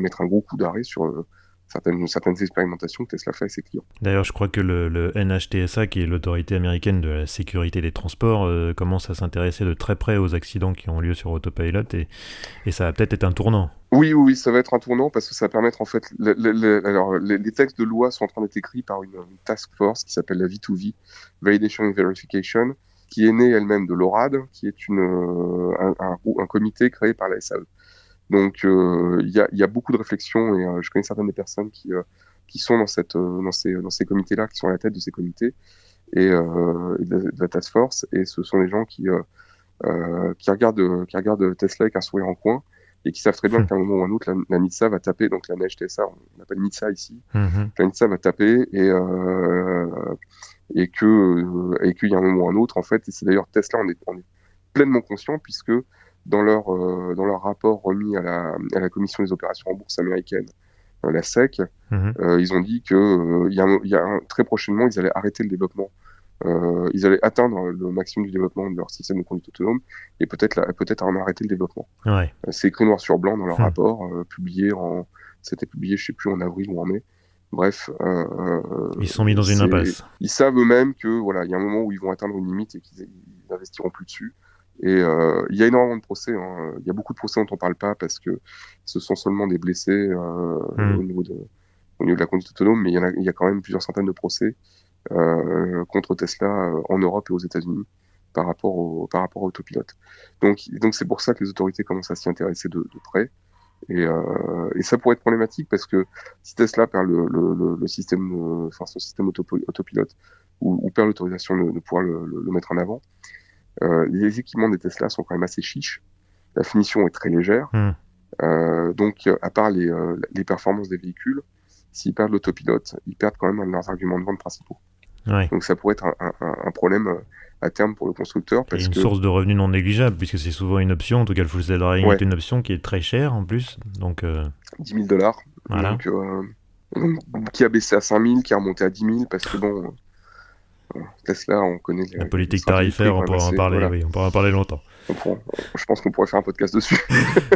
mettre un gros coup d'arrêt sur certaines expérimentations que Tesla fait avec ses clients. D'ailleurs, je crois que le NHTSA, qui est l'autorité américaine de la sécurité des transports, commence à s'intéresser de très près aux accidents qui ont lieu sur autopilot et ça va peut-être être un tournant. Oui, oui, oui, ça va être un tournant parce que ça va permettre en fait. Alors, les textes de loi sont en train d'être écrits par une task force qui s'appelle la V2V, Validation and Verification, qui est née elle-même de l'ORAD, qui est un comité créé par la SAE. Donc, il y a beaucoup de réflexions et je connais certaines des personnes qui sont dans ces comités-là, qui sont à la tête de ces comités. et de la task force, et ce sont les gens qui regardent Tesla avec un sourire en coin et qui savent très bien qu'à un moment ou à un autre, la NHTSA va taper, donc la neige TSA, on appelle NHTSA ici, Mhm. la NHTSA va taper et qu'il y a un moment ou un autre, en fait, et c'est d'ailleurs Tesla, on est pleinement conscient, puisque dans leur rapport remis à la Commission des opérations en bourse américaine, la SEC, Mhm. ils ont dit que très prochainement, ils allaient arrêter le développement. Ils allaient atteindre le maximum du développement de leur système de conduite autonome et peut-être en arrêter le développement. Ouais. C'est écrit noir sur blanc dans leur Hmm. rapport, c'était publié, je sais plus, en avril ou en mai. Bref, Ils se sont mis dans une impasse. ils savent eux-mêmes que voilà, il y a un moment où ils vont atteindre une limite et qu'ils n'investiront plus dessus. Et il y a énormément de procès. Il y a beaucoup de procès dont on parle pas parce que ce sont seulement des blessés Hmm. au niveau de la conduite autonome, mais il y a quand même plusieurs centaines de procès contre Tesla en Europe et aux États-Unis par rapport au autopilote. Donc c'est pour ça que les autorités commencent à s'y intéresser de près. Et ça pourrait être problématique parce que si Tesla perd le système, enfin son système autopilote ou perd l'autorisation de pouvoir le mettre en avant, les équipements des Tesla sont quand même assez chiches. La finition est très légère. Hmm. Donc, à part les performances des véhicules, s'ils perdent l'autopilote, ils perdent quand même un de leurs arguments de vente principaux. Ouais. Donc, ça pourrait être un problème à terme pour le constructeur Et parce une que, source de revenus non négligeable, puisque c'est souvent une option. En tout cas, le full self-driving est ouais, une option qui est très chère en plus. Donc, 10 000 $, voilà. donc, qui a baissé à 5 000, qui a remonté à 10 000 parce que bon, Tesla, on connaît La les politique stratégies de prix tarifaire, on quand même pourra en assez, parler, voilà. oui, on pourra en parler longtemps. Je pense qu'on pourrait faire un podcast dessus.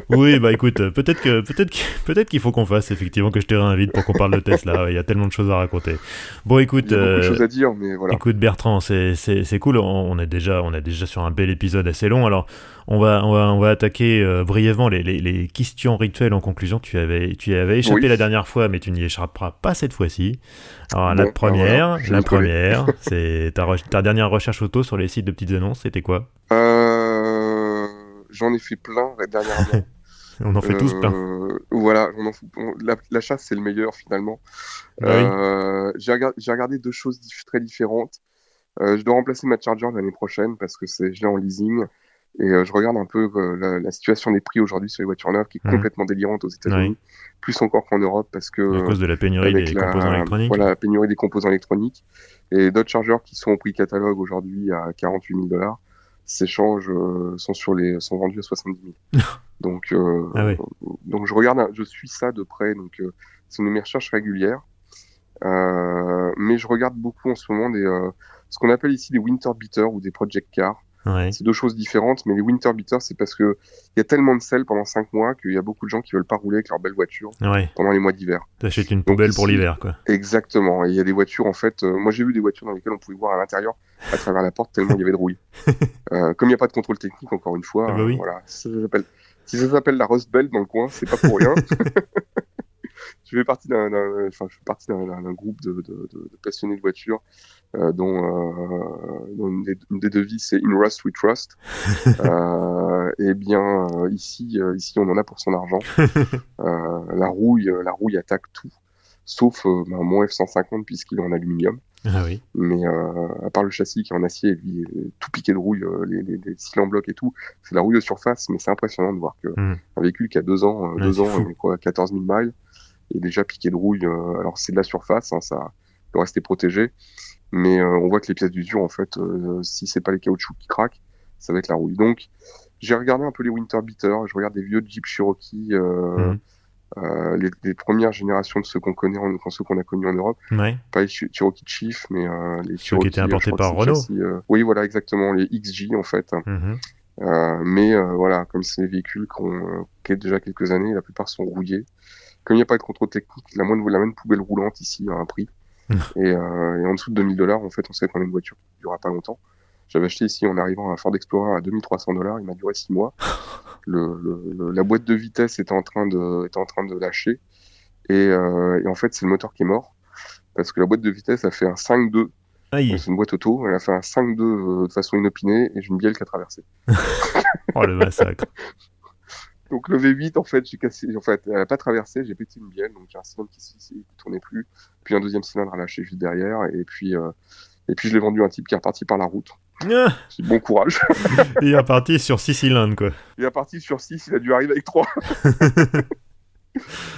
Oui, bah écoute, peut-être qu'il faut qu'on fasse effectivement que je te réinvite pour qu'on parle de Tesla. Ouais, il y a tellement de choses à raconter. Bon, Il y a beaucoup de choses à dire, mais voilà. écoute Bertrand, c'est cool. On est déjà sur un bel épisode assez long. Alors, on va attaquer brièvement les questions rituelles en conclusion. Tu y avais échappé Oui, la dernière fois, mais tu n'y échapperas pas cette fois-ci. Alors, bon, ben voilà, je vais m'y coller. c'est ta dernière recherche auto sur les sites de petites annonces. C'était quoi? J'en ai fait plein dernièrement. On en fait tous plein. Voilà, la chasse c'est le meilleur finalement. Bah oui. J'ai regardé deux choses très différentes. Je dois remplacer ma Charger l'année prochaine parce que je l'ai en leasing. Et je regarde un peu la situation des prix aujourd'hui sur les voitures neuves qui est Mhm. complètement délirante aux Ouais. États-Unis, plus encore qu'en Europe parce que À cause de la pénurie avec des composants électroniques. la pénurie des composants électroniques et d'autres chargeurs qui sont au prix catalogue aujourd'hui à 48 000 $, s'échangent, sont vendus à 70 000. Donc, Ah ouais. donc je suis ça de près. Donc, c'est une de mes recherches régulières. Mais je regarde beaucoup en ce moment ce qu'on appelle ici des winter beaters ou des project cars. Ouais. C'est deux choses différentes, mais les winter beaters, c'est parce que il y a tellement de sel pendant 5 mois qu'il y a beaucoup de gens qui veulent pas rouler avec leur belle voiture Ouais. pendant les mois d'hiver. T'achètes une Donc poubelle pour ici, l'hiver, quoi. exactement. Et il y a des voitures, en fait, moi j'ai vu des voitures dans lesquelles on pouvait voir à l'intérieur à travers la porte tellement il y avait de rouille. Comme il n'y a pas de contrôle technique, encore une Ah fois, bah oui. voilà. Si ça s'appelle la Rust Belt dans le coin, c'est pas pour rien. Je fais partie d'un groupe de passionnés de voitures dont une des devises c'est In Rust We Trust. Et bien ici on en a pour son argent. La rouille attaque tout, sauf mon F-150 puisqu'il est en aluminium. Ah oui. Mais à part le châssis qui est en acier, lui est tout piqué de rouille, les cylindres en bloc et tout, c'est de la rouille de surface, mais c'est impressionnant de voir que Hmm. un véhicule qui a Ouais, c'est fou. et quoi, 14 000 miles, est déjà piqué de rouille. Alors c'est de la surface, hein, ça doit rester protégé, mais on voit que les pièces d'usure, en fait, si c'est pas les caoutchoucs qui craquent, ça va être la rouille. Donc j'ai regardé un peu les winter beaters, je regarde des vieux Jeep Cherokee, Hmm. les premières générations de ceux qu'on connaît, ceux qu'on a connus en Europe, Ouais. pas les Cherokee Chief, mais les Ceux qui étaient Cherokee, je importés crois que par c'est le Renault. châssis. Oui, voilà, exactement, les XJ en fait. Mhm. Mais voilà, comme c'est des véhicules qui ont déjà quelques années, la plupart sont rouillés. Comme il n'y a pas de contrôle technique, la moindre poubelle roulante ici a un prix. Et en dessous de 2 000 $, en fait, on sait qu'on a une voiture qui ne durera pas longtemps. J'avais acheté ici en arrivant un Ford Explorer à 2 300 $, il m'a duré 6 mois. La boîte de vitesse était en train de lâcher. Et en fait, c'est le moteur qui est mort. Parce que la boîte de vitesse a fait un 5-2. Donc Aïe. c'est une boîte auto, elle a fait un 5-2 de façon inopinée et j'ai une bielle qui a traversé. Oh le massacre. Donc le V8, en fait, elle n'a pas traversé, j'ai pété une bielle, donc j'ai un cylindre qui tournait plus, puis un deuxième cylindre à lâcher juste derrière, et puis Et puis je l'ai vendu à un type qui est reparti par la route. Ah, J'ai dit, bon courage. il est reparti sur 6 cylindres, quoi. Il est reparti sur 6, il a dû arriver avec 3.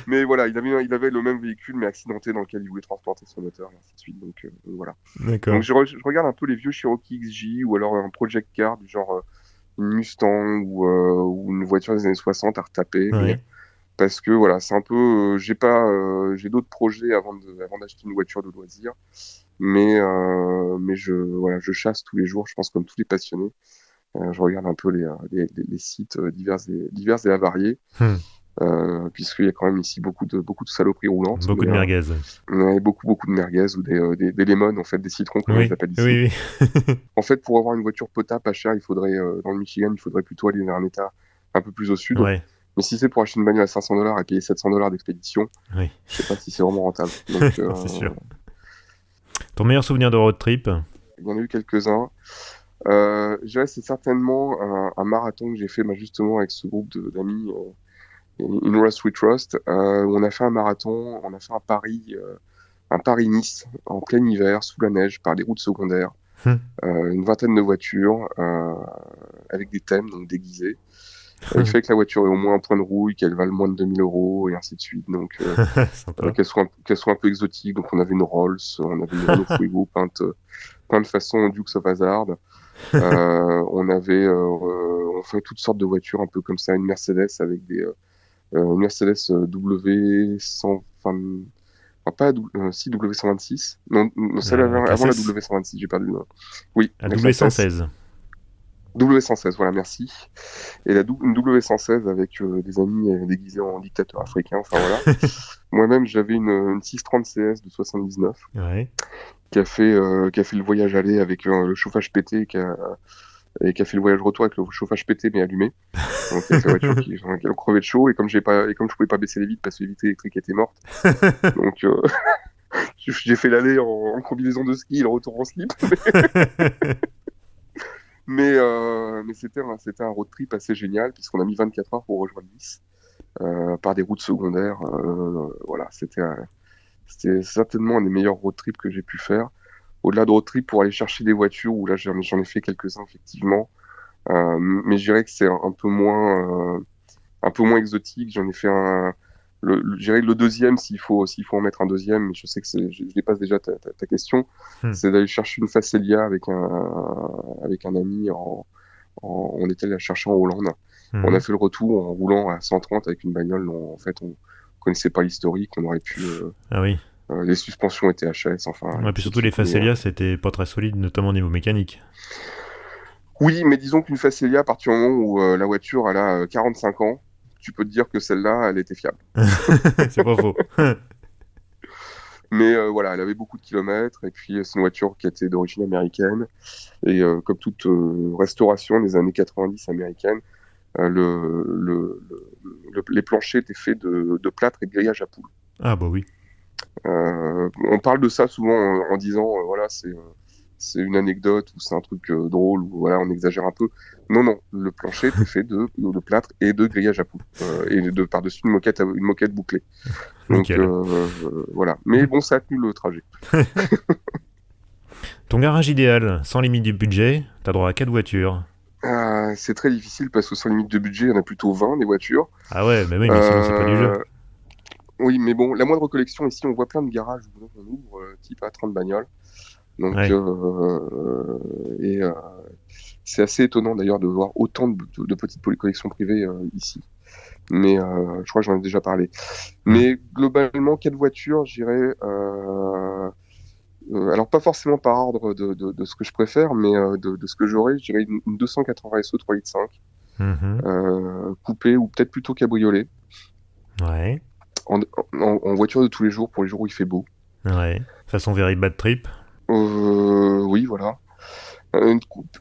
Mais voilà, il avait le même véhicule, mais accidenté, dans lequel il voulait transporter son moteur, et ainsi de suite. Donc voilà. D'accord. Donc je regarde un peu les vieux Cherokee XJ, ou alors un Project Car, du genre une Mustang, ou une voiture des années 60 à retaper. Ouais. Mais parce que voilà, c'est un peu, j'ai d'autres projets avant d'acheter une voiture de loisir. Mais je chasse tous les jours, je pense comme tous les passionnés. Je regarde un peu les sites divers et variés, puisqu'il y a quand même ici beaucoup de saloperies roulantes. Beaucoup de merguez. Ouais, beaucoup de merguez, ou des lemons, en fait, des citrons, comme on les appelle ici. Oui. En fait, pour avoir une voiture potable pas chère, dans le Michigan, il faudrait plutôt aller vers un état un peu plus au sud. Ouais. Mais si c'est pour acheter une bagnole à $500 et payer $700 d'expédition, Oui. je sais pas si c'est vraiment rentable. Donc, c'est sûr. Ton meilleur souvenir de road trip? il y en a eu quelques-uns. Je dirais c'est certainement un marathon que j'ai fait justement avec ce groupe d'amis, In Rust We Trust, où on a fait un marathon, on a fait un Paris-Nice en plein hiver, sous la neige, par des routes secondaires, une vingtaine de voitures, avec des thèmes, donc déguisés. Il fait que la voiture ait au moins un point de rouille, qu'elle vale moins de 2000 €, et ainsi de suite. Donc, qu'elle soit un peu exotique. Donc, on avait une Rolls, on avait une Renault Fuego peinte de façon Dukes of Hazzard. On fait toutes sortes de voitures un peu comme ça, une Mercedes avec une Mercedes W100, pas si W126. Non, celle avant la W126, j'ai perdu le nom. Oui, la W116. W116, voilà, merci. Et une W116 avec des amis déguisés en dictateurs africains, enfin voilà. Moi-même, j'avais une 630 CS de 79, qui a fait le voyage aller avec le chauffage pété, et qui a fait le voyage retour avec le chauffage pété mais allumé. Donc avec la voiture qui a crevé de chaud, et comme je pouvais pas baisser les vitres parce que les vitres électriques étaient mortes, donc j'ai fait l'aller en combinaison de ski et le retour en slip. Mais c'était un road trip assez génial, puisqu'on a mis 24 heures pour rejoindre Nice, par des routes secondaires. Voilà, c'était certainement un des meilleurs road trips que j'ai pu faire. Au-delà de road trip pour aller chercher des voitures, où là j'en ai fait quelques-uns effectivement, mais je dirais que c'est un peu moins exotique. J'en ai fait je dirais le deuxième, s'il faut en mettre un deuxième, mais je sais que je dépasse déjà ta question. C'est d'aller chercher une Facelia avec un ami. On était allé la chercher en Hollande. On a fait le retour en roulant à 130 avec une bagnole dont en fait on connaissait pas l'historique. On aurait pu. Ah oui. Les suspensions étaient HS, enfin. Ouais, puis surtout les Facelia, c'était pas très solide, notamment au niveau mécanique. Oui, mais disons qu'une Facelia, à partir du moment où la voiture elle a 45 ans, tu peux te dire que celle-là, elle était fiable. C'est pas faux. Mais voilà, elle avait beaucoup de kilomètres, et puis c'est une voiture qui était d'origine américaine, et comme toute restauration des années 90 américaine, les planchers étaient faits de plâtre et de grillage à poules. Ah bah oui. On parle de ça souvent en disant voilà, c'est une anecdote, ou c'est un truc drôle, ou voilà, on exagère un peu. Non, le plancher était fait de plâtre et de grillage à poules, et par-dessus une moquette bouclée. Donc voilà. Mais bon, ça a tenu le trajet. Ton garage idéal, sans limite de budget, t'as droit à 4 voitures. C'est très difficile, parce que sans limite de budget, il y en a plutôt 20 des voitures. Ah ouais, mais oui, mais sinon c'est pas du jeu. Oui, mais bon, la moindre collection ici, on voit plein de garages où on ouvre type à 30 bagnoles. Donc, c'est assez étonnant d'ailleurs de voir autant de petites collections privées ici. Mais je crois que j'en ai déjà parlé. Mais globalement, 4 voitures, j'irais. Alors, pas forcément par ordre de ce que je préfère, mais de ce que j'aurais, je dirais une 280 SE 3,5 litres, coupée, ou peut-être plutôt cabriolet. Ouais. En voiture de tous les jours, pour les jours où il fait beau. Ouais. Façon very bad trip. Oui, voilà. Un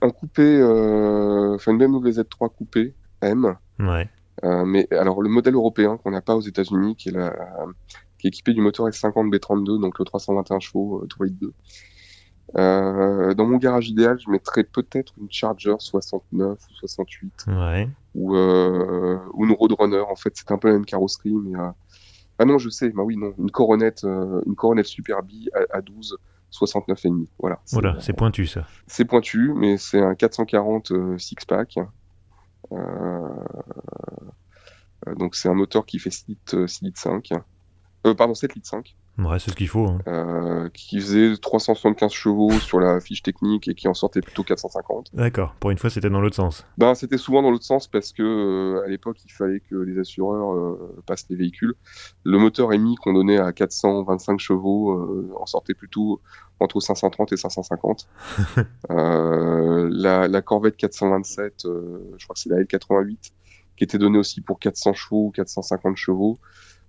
coupé, enfin une BMW Z3 coupé M. Ouais. Mais alors le modèle européen qu'on n'a pas aux États-Unis, qui est équipé du moteur S50 B32, donc le 321 chevaux 3.2. Dans mon garage idéal, je mettrais peut-être une Charger 69 ou 68. Ouais. Ou une Roadrunner. En fait, c'est un peu la même carrosserie, mais ah non, je sais. Bah oui, non. Une Coronet Super B à 12 69,5. Voilà. Voilà, c'est pointu ça. C'est pointu, mais c'est un 440 six-pack. Donc c'est un moteur qui fait 6 litres 5. Pardon, 7 litres 5. Ouais, c'est ce qu'il faut. Hein. Qui faisait 375 chevaux sur la fiche technique et qui en sortait plutôt 450. D'accord, pour une fois c'était dans l'autre sens. Ben, c'était souvent dans l'autre sens parce que à l'époque il fallait que les assureurs passent les véhicules. Le moteur EMI qu'on donnait à 425 chevaux en sortait plutôt entre 530 et 550. La Corvette 427, je crois que c'est la L88, qui était donnée aussi pour 400 chevaux ou 450 chevaux.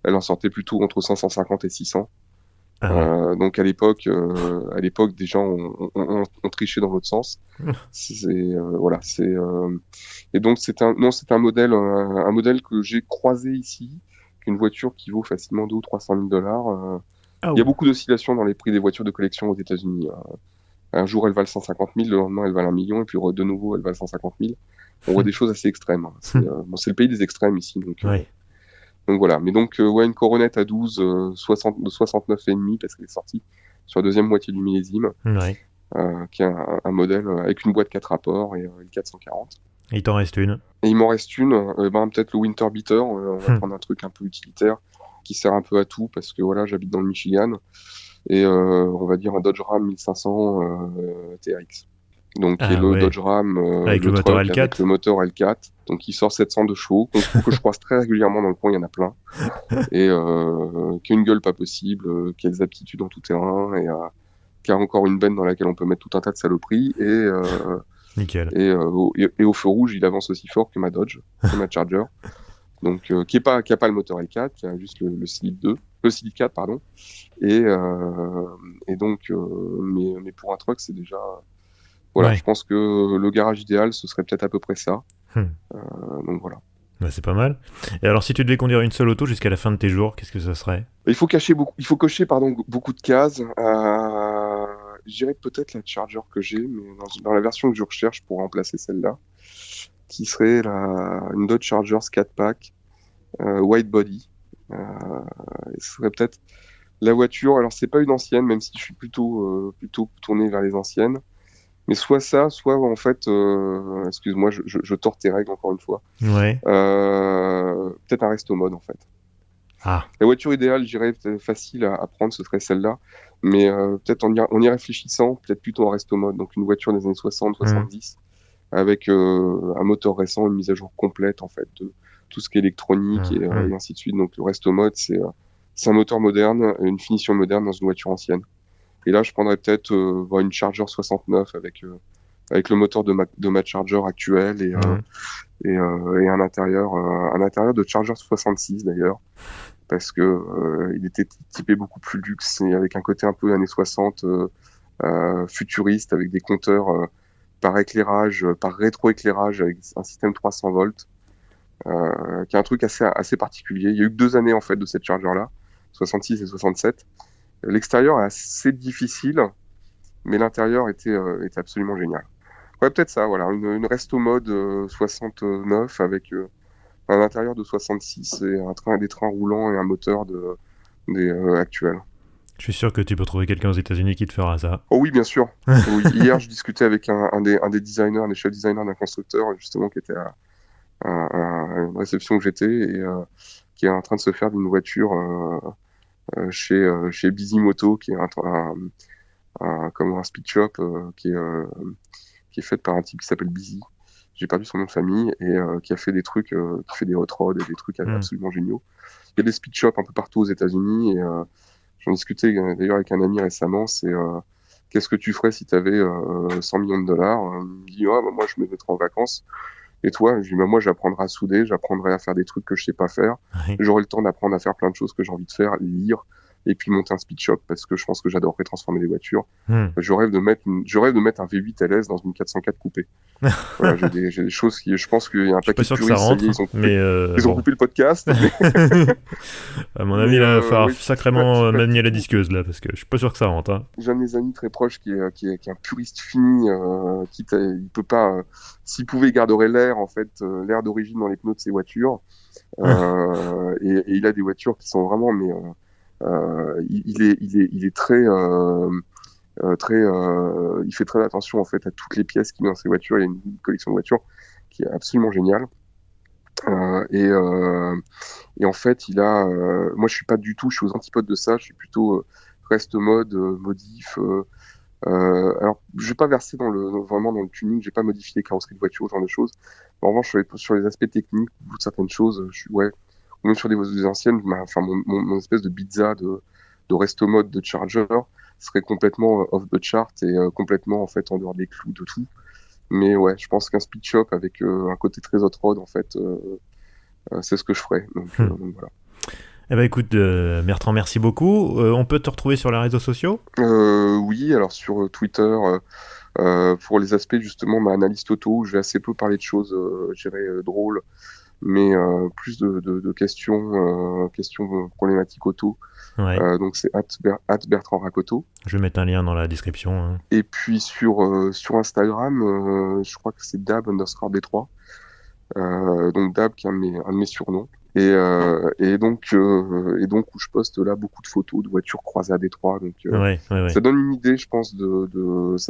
Elle en sortait plutôt entre 550 et 600. Ah ouais. Donc à l'époque, des gens ont triché dans l'autre sens. Voilà, et donc c'est un modèle que j'ai croisé ici, qu'une voiture qui vaut facilement 200 ou 300 000 $. Il y a beaucoup d'oscillations dans les prix des voitures de collection aux États-Unis. Un jour elles valent 150 000, le lendemain elles valent 1 million, et puis de nouveau elles valent 150 000. On voit des choses assez extrêmes. C'est le pays des extrêmes ici, donc. Ouais. Donc voilà, mais donc une Coronette à 12, 69,5 parce qu'elle est sortie sur la deuxième moitié du millésime, qui est un modèle avec une boîte 4 rapports et le 440. Et il t'en reste une. Et il m'en reste une, peut-être le Winter Beater, on va prendre un truc un peu utilitaire qui sert un peu à tout parce que voilà, j'habite dans le Michigan et on va dire un Dodge Ram 1500 TRX. Donc qui est le Dodge Ram avec le moteur L4. Avec le moteur L4, donc qui sort 702 chevaux, que je croise très régulièrement dans le coin, il y en a plein, et qui a une gueule pas possible, qui a des aptitudes en tout terrain, et qui a encore une benne dans laquelle on peut mettre tout un tas de saloperies, nickel. Et au feu rouge, il avance aussi fort que ma Dodge, que ma Charger, donc qui a pas le moteur L4, qui a juste le 6 litres 4, pardon, et donc mais pour un truck, c'est déjà. Voilà, je pense que le garage idéal, ce serait peut-être à peu près ça. Donc voilà. Bah, c'est pas mal. Et alors, si tu devais conduire une seule auto jusqu'à la fin de tes jours, qu'est-ce que ça serait ? Il faut cocher beaucoup de cases. Je dirais peut-être la Charger que j'ai, mais dans la version que je recherche pour remplacer celle-là, qui serait une Dodge Charger 4-pack white body. Ce serait peut-être la voiture. Alors c'est pas une ancienne, même si je suis plutôt tourné vers les anciennes. Mais soit ça, soit en fait, excuse-moi, je tords tes règles encore une fois. Ouais. Peut-être un resto mode en fait. Ah. La voiture idéale, je dirais facile à prendre, ce serait celle-là. Mais peut-être en y réfléchissant, peut-être plutôt un resto mode. Donc une voiture des années 60, 70, avec un moteur récent, une mise à jour complète en fait de tout ce qui est électronique et ainsi de suite. Donc le resto mode, c'est un moteur moderne, une finition moderne dans une voiture ancienne. Et là, je prendrais peut-être une Charger 69 avec le moteur de ma Charger actuelle et un intérieur de Charger 66 d'ailleurs, parce que il était typé beaucoup plus luxe et avec un côté un peu années 60 futuriste, avec des compteurs par rétroéclairage avec un système 300 volts, qui est un truc assez particulier. Il y a eu que 2 années en fait de cette Charger là, 66 et 67. L'extérieur est assez difficile, mais l'intérieur était absolument génial. Ouais, peut-être ça, voilà, une resto mode 69 avec un intérieur de 66 et des trains roulants et un moteur actuel. Je suis sûr que tu peux trouver quelqu'un aux États-Unis qui te fera ça. Oh oui, bien sûr. Oui. Hier, je discutais avec un des designers, un des chefs designers d'un constructeur, justement, qui était à une réception que j'étais et qui est en train de se faire d'une voiture chez Bisimoto, qui est un speed shop qui est faite par un type qui s'appelle Busy. J'ai perdu son nom de famille et qui a fait des trucs, qui fait des hot rods et des trucs absolument géniaux. Il y a des speed shops un peu partout aux États-Unis et j'en discutais d'ailleurs avec un ami récemment. C'est qu'est-ce que tu ferais si tu avais 100 millions de dollars? Il me dit moi je me mettrais en vacances. Et toi? Je dis moi j'apprendrai à souder, j'apprendrai à faire des trucs que je sais pas faire. Oui. J'aurai le temps d'apprendre à faire plein de choses que j'ai envie de faire, lire et puis monter un speed shop parce que je pense que j'adorerais transformer des voitures. Je rêve de mettre un V8 LS dans une 404 coupée. Voilà, j'ai des choses qui, je pense qu'il y a un paquet de puristes, ça y est, ils ont coupé le podcast. À mon avis, là, il va falloir sacrément manier la disqueuse, là, parce que je suis pas sûr que ça rentre. Hein. J'ai un de mes amis très proche qui est un puriste fini, il peut pas, s'il pouvait, il garderait l'air, en fait, l'air d'origine dans les pneus de ses voitures. Et il a des voitures qui sont vraiment, mais il est très, il fait très attention en fait à toutes les pièces qu'il met dans ses voitures. Il y a une collection de voitures qui est absolument géniale. Et en fait, moi je suis aux antipodes de ça. Je suis plutôt reste mode, modif. Alors, je vais pas verser vraiment dans le tuning. J'ai pas modifié les carrosseries de voitures, ce genre de choses. En revanche, sur les aspects techniques ou certaines choses, ou même sur des voitures anciennes, mon espèce de pizza de resto mode de Charger serait complètement off the chart et complètement en fait en dehors des clous de tout. Mais ouais, je pense qu'un speed shop avec un côté très hot rod, en fait, c'est ce que je ferais. Donc voilà. Eh ben écoute, Bertrand, merci beaucoup. On peut te retrouver sur les réseaux sociaux ? Oui, alors sur Twitter, pour les aspects justement ma analyse auto, où je vais assez peu parler de choses, je dirais drôles, mais plus de questions problématiques auto. Ouais. Donc c'est @Bertrand Rakoto. Je vais mettre un lien dans la description. Hein. Et puis sur Instagram, je crois que c'est Dab_D3. Donc Dab qui est un de mes surnoms. Et donc où je poste là beaucoup de photos de voitures croisées à Détroit. Donc Ouais. ça donne une idée, je pense, ça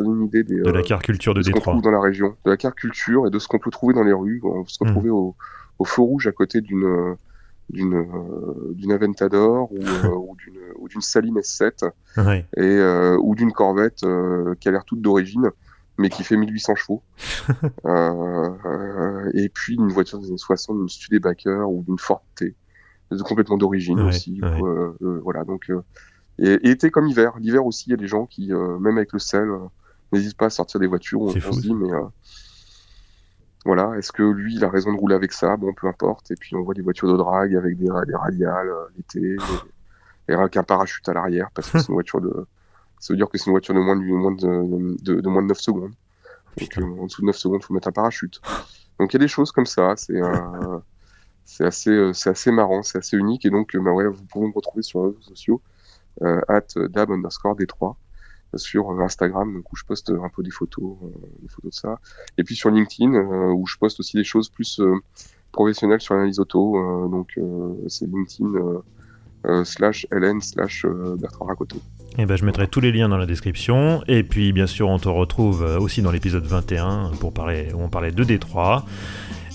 donne une idée de la car culture de ce qu'on Détroit. trouve dans la région, de la car culture et de ce qu'on peut trouver dans les rues. On peut se retrouver au feu rouge à côté d'une Aventador ou d'une Saline S7 Ouais. ou d'une Corvette qui a l'air toute d'origine mais qui fait 1800 chevaux. Et puis une voiture des années 60, d'une Studebaker ou d'une Ford T, complètement d'origine aussi. Voilà, donc et été comme hiver. L'hiver aussi, il y a des gens qui, même avec le sel, n'hésitent pas à sortir des voitures. On se dit, mais voilà, est-ce que lui, il a raison de rouler avec ça ? Bon, peu importe. Et puis on voit des voitures de drague avec des radiales l'été, et avec un parachute à l'arrière, parce que c'est une voiture ça veut dire que c'est une voiture de moins de 9 secondes. Donc en dessous de 9 secondes, il faut mettre un parachute. Donc il y a des choses comme ça, c'est assez marrant, c'est assez unique. Et donc vous pouvez me retrouver sur les réseaux sociaux, @Dab_D3 sur Instagram, donc, où je poste un peu des photos de ça. Et puis sur LinkedIn, où je poste aussi des choses plus professionnelles sur l'analyse auto. Donc c'est LinkedIn /LN/Bertrand Rakoto. Et ben, je mettrai tous les liens dans la description. Et puis, bien sûr, on te retrouve aussi dans l'épisode 21 où on parlait de Détroit.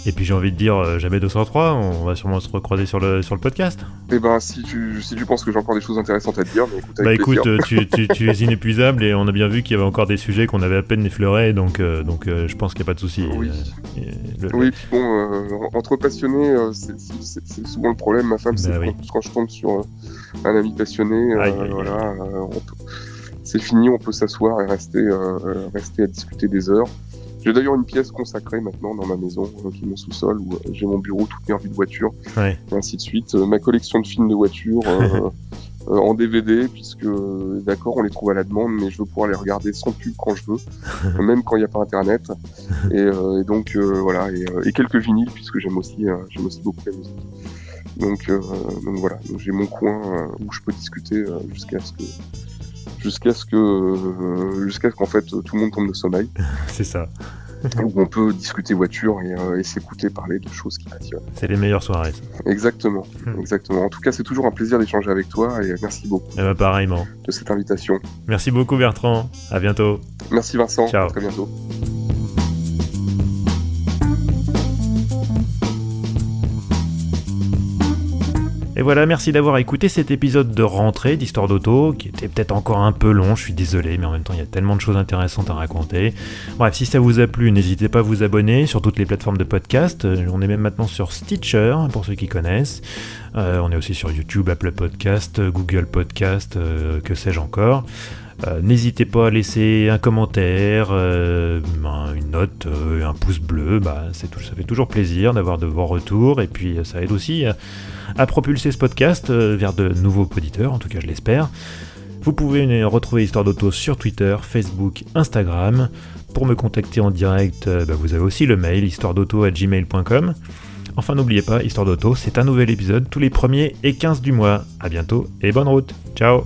Et puis, j'ai envie de dire, jamais 203, on va sûrement se recroiser sur le podcast. Eh ben, si tu penses que j'ai encore des choses intéressantes à te dire, mais écoute, avec plaisir. Tu es inépuisable et on a bien vu qu'il y avait encore des sujets qu'on avait à peine effleurés, donc je pense qu'il n'y a pas de souci. Oui. Oui, puis bon, entre passionnés, c'est souvent le problème. Ma femme, quand je tombe sur un ami passionné, voilà, c'est fini, on peut s'asseoir et rester à discuter des heures. J'ai d'ailleurs une pièce consacrée maintenant dans ma maison, qui est mon sous-sol, où j'ai mon bureau, toutes mes revues de voitures, et ainsi de suite. Ma collection de films de voitures en DVD, puisque, d'accord, on les trouve à la demande, mais je veux pouvoir les regarder sans pub quand je veux, même quand il n'y a pas Internet. Et donc, voilà, et quelques vinyles, puisque j'aime aussi beaucoup la musique. Donc voilà, donc j'ai mon coin où je peux discuter jusqu'à ce qu'en fait tout le monde tombe de sommeil. C'est ça. Où on peut discuter voiture et s'écouter parler de choses qui passionnent. C'est les meilleures soirées. Ça. Exactement. En tout cas, c'est toujours un plaisir d'échanger avec toi et merci beaucoup. Pareillement. De cette invitation. Merci beaucoup Bertrand. À bientôt. Merci Vincent. Ciao. À très bientôt. Et voilà, merci d'avoir écouté cet épisode de rentrée d'Histoire d'Auto, qui était peut-être encore un peu long, je suis désolé, mais en même temps il y a tellement de choses intéressantes à raconter. Bref, si ça vous a plu, n'hésitez pas à vous abonner sur toutes les plateformes de podcast. On est même maintenant sur Stitcher, pour ceux qui connaissent. On est aussi sur YouTube, Apple Podcast, Google Podcast, que sais-je encore. N'hésitez pas à laisser un commentaire, une note, un pouce bleu, ça fait toujours plaisir d'avoir de vos retours, et puis ça aide aussi à propulser ce podcast vers de nouveaux auditeurs, en tout cas je l'espère. Vous pouvez retrouver Histoire d'Auto sur Twitter, Facebook, Instagram. Pour me contacter en direct, vous avez aussi le mail histoiredauto@gmail.com. Enfin n'oubliez pas, Histoire d'Auto, c'est un nouvel épisode tous les 1er et 15 du mois. À bientôt et bonne route. Ciao.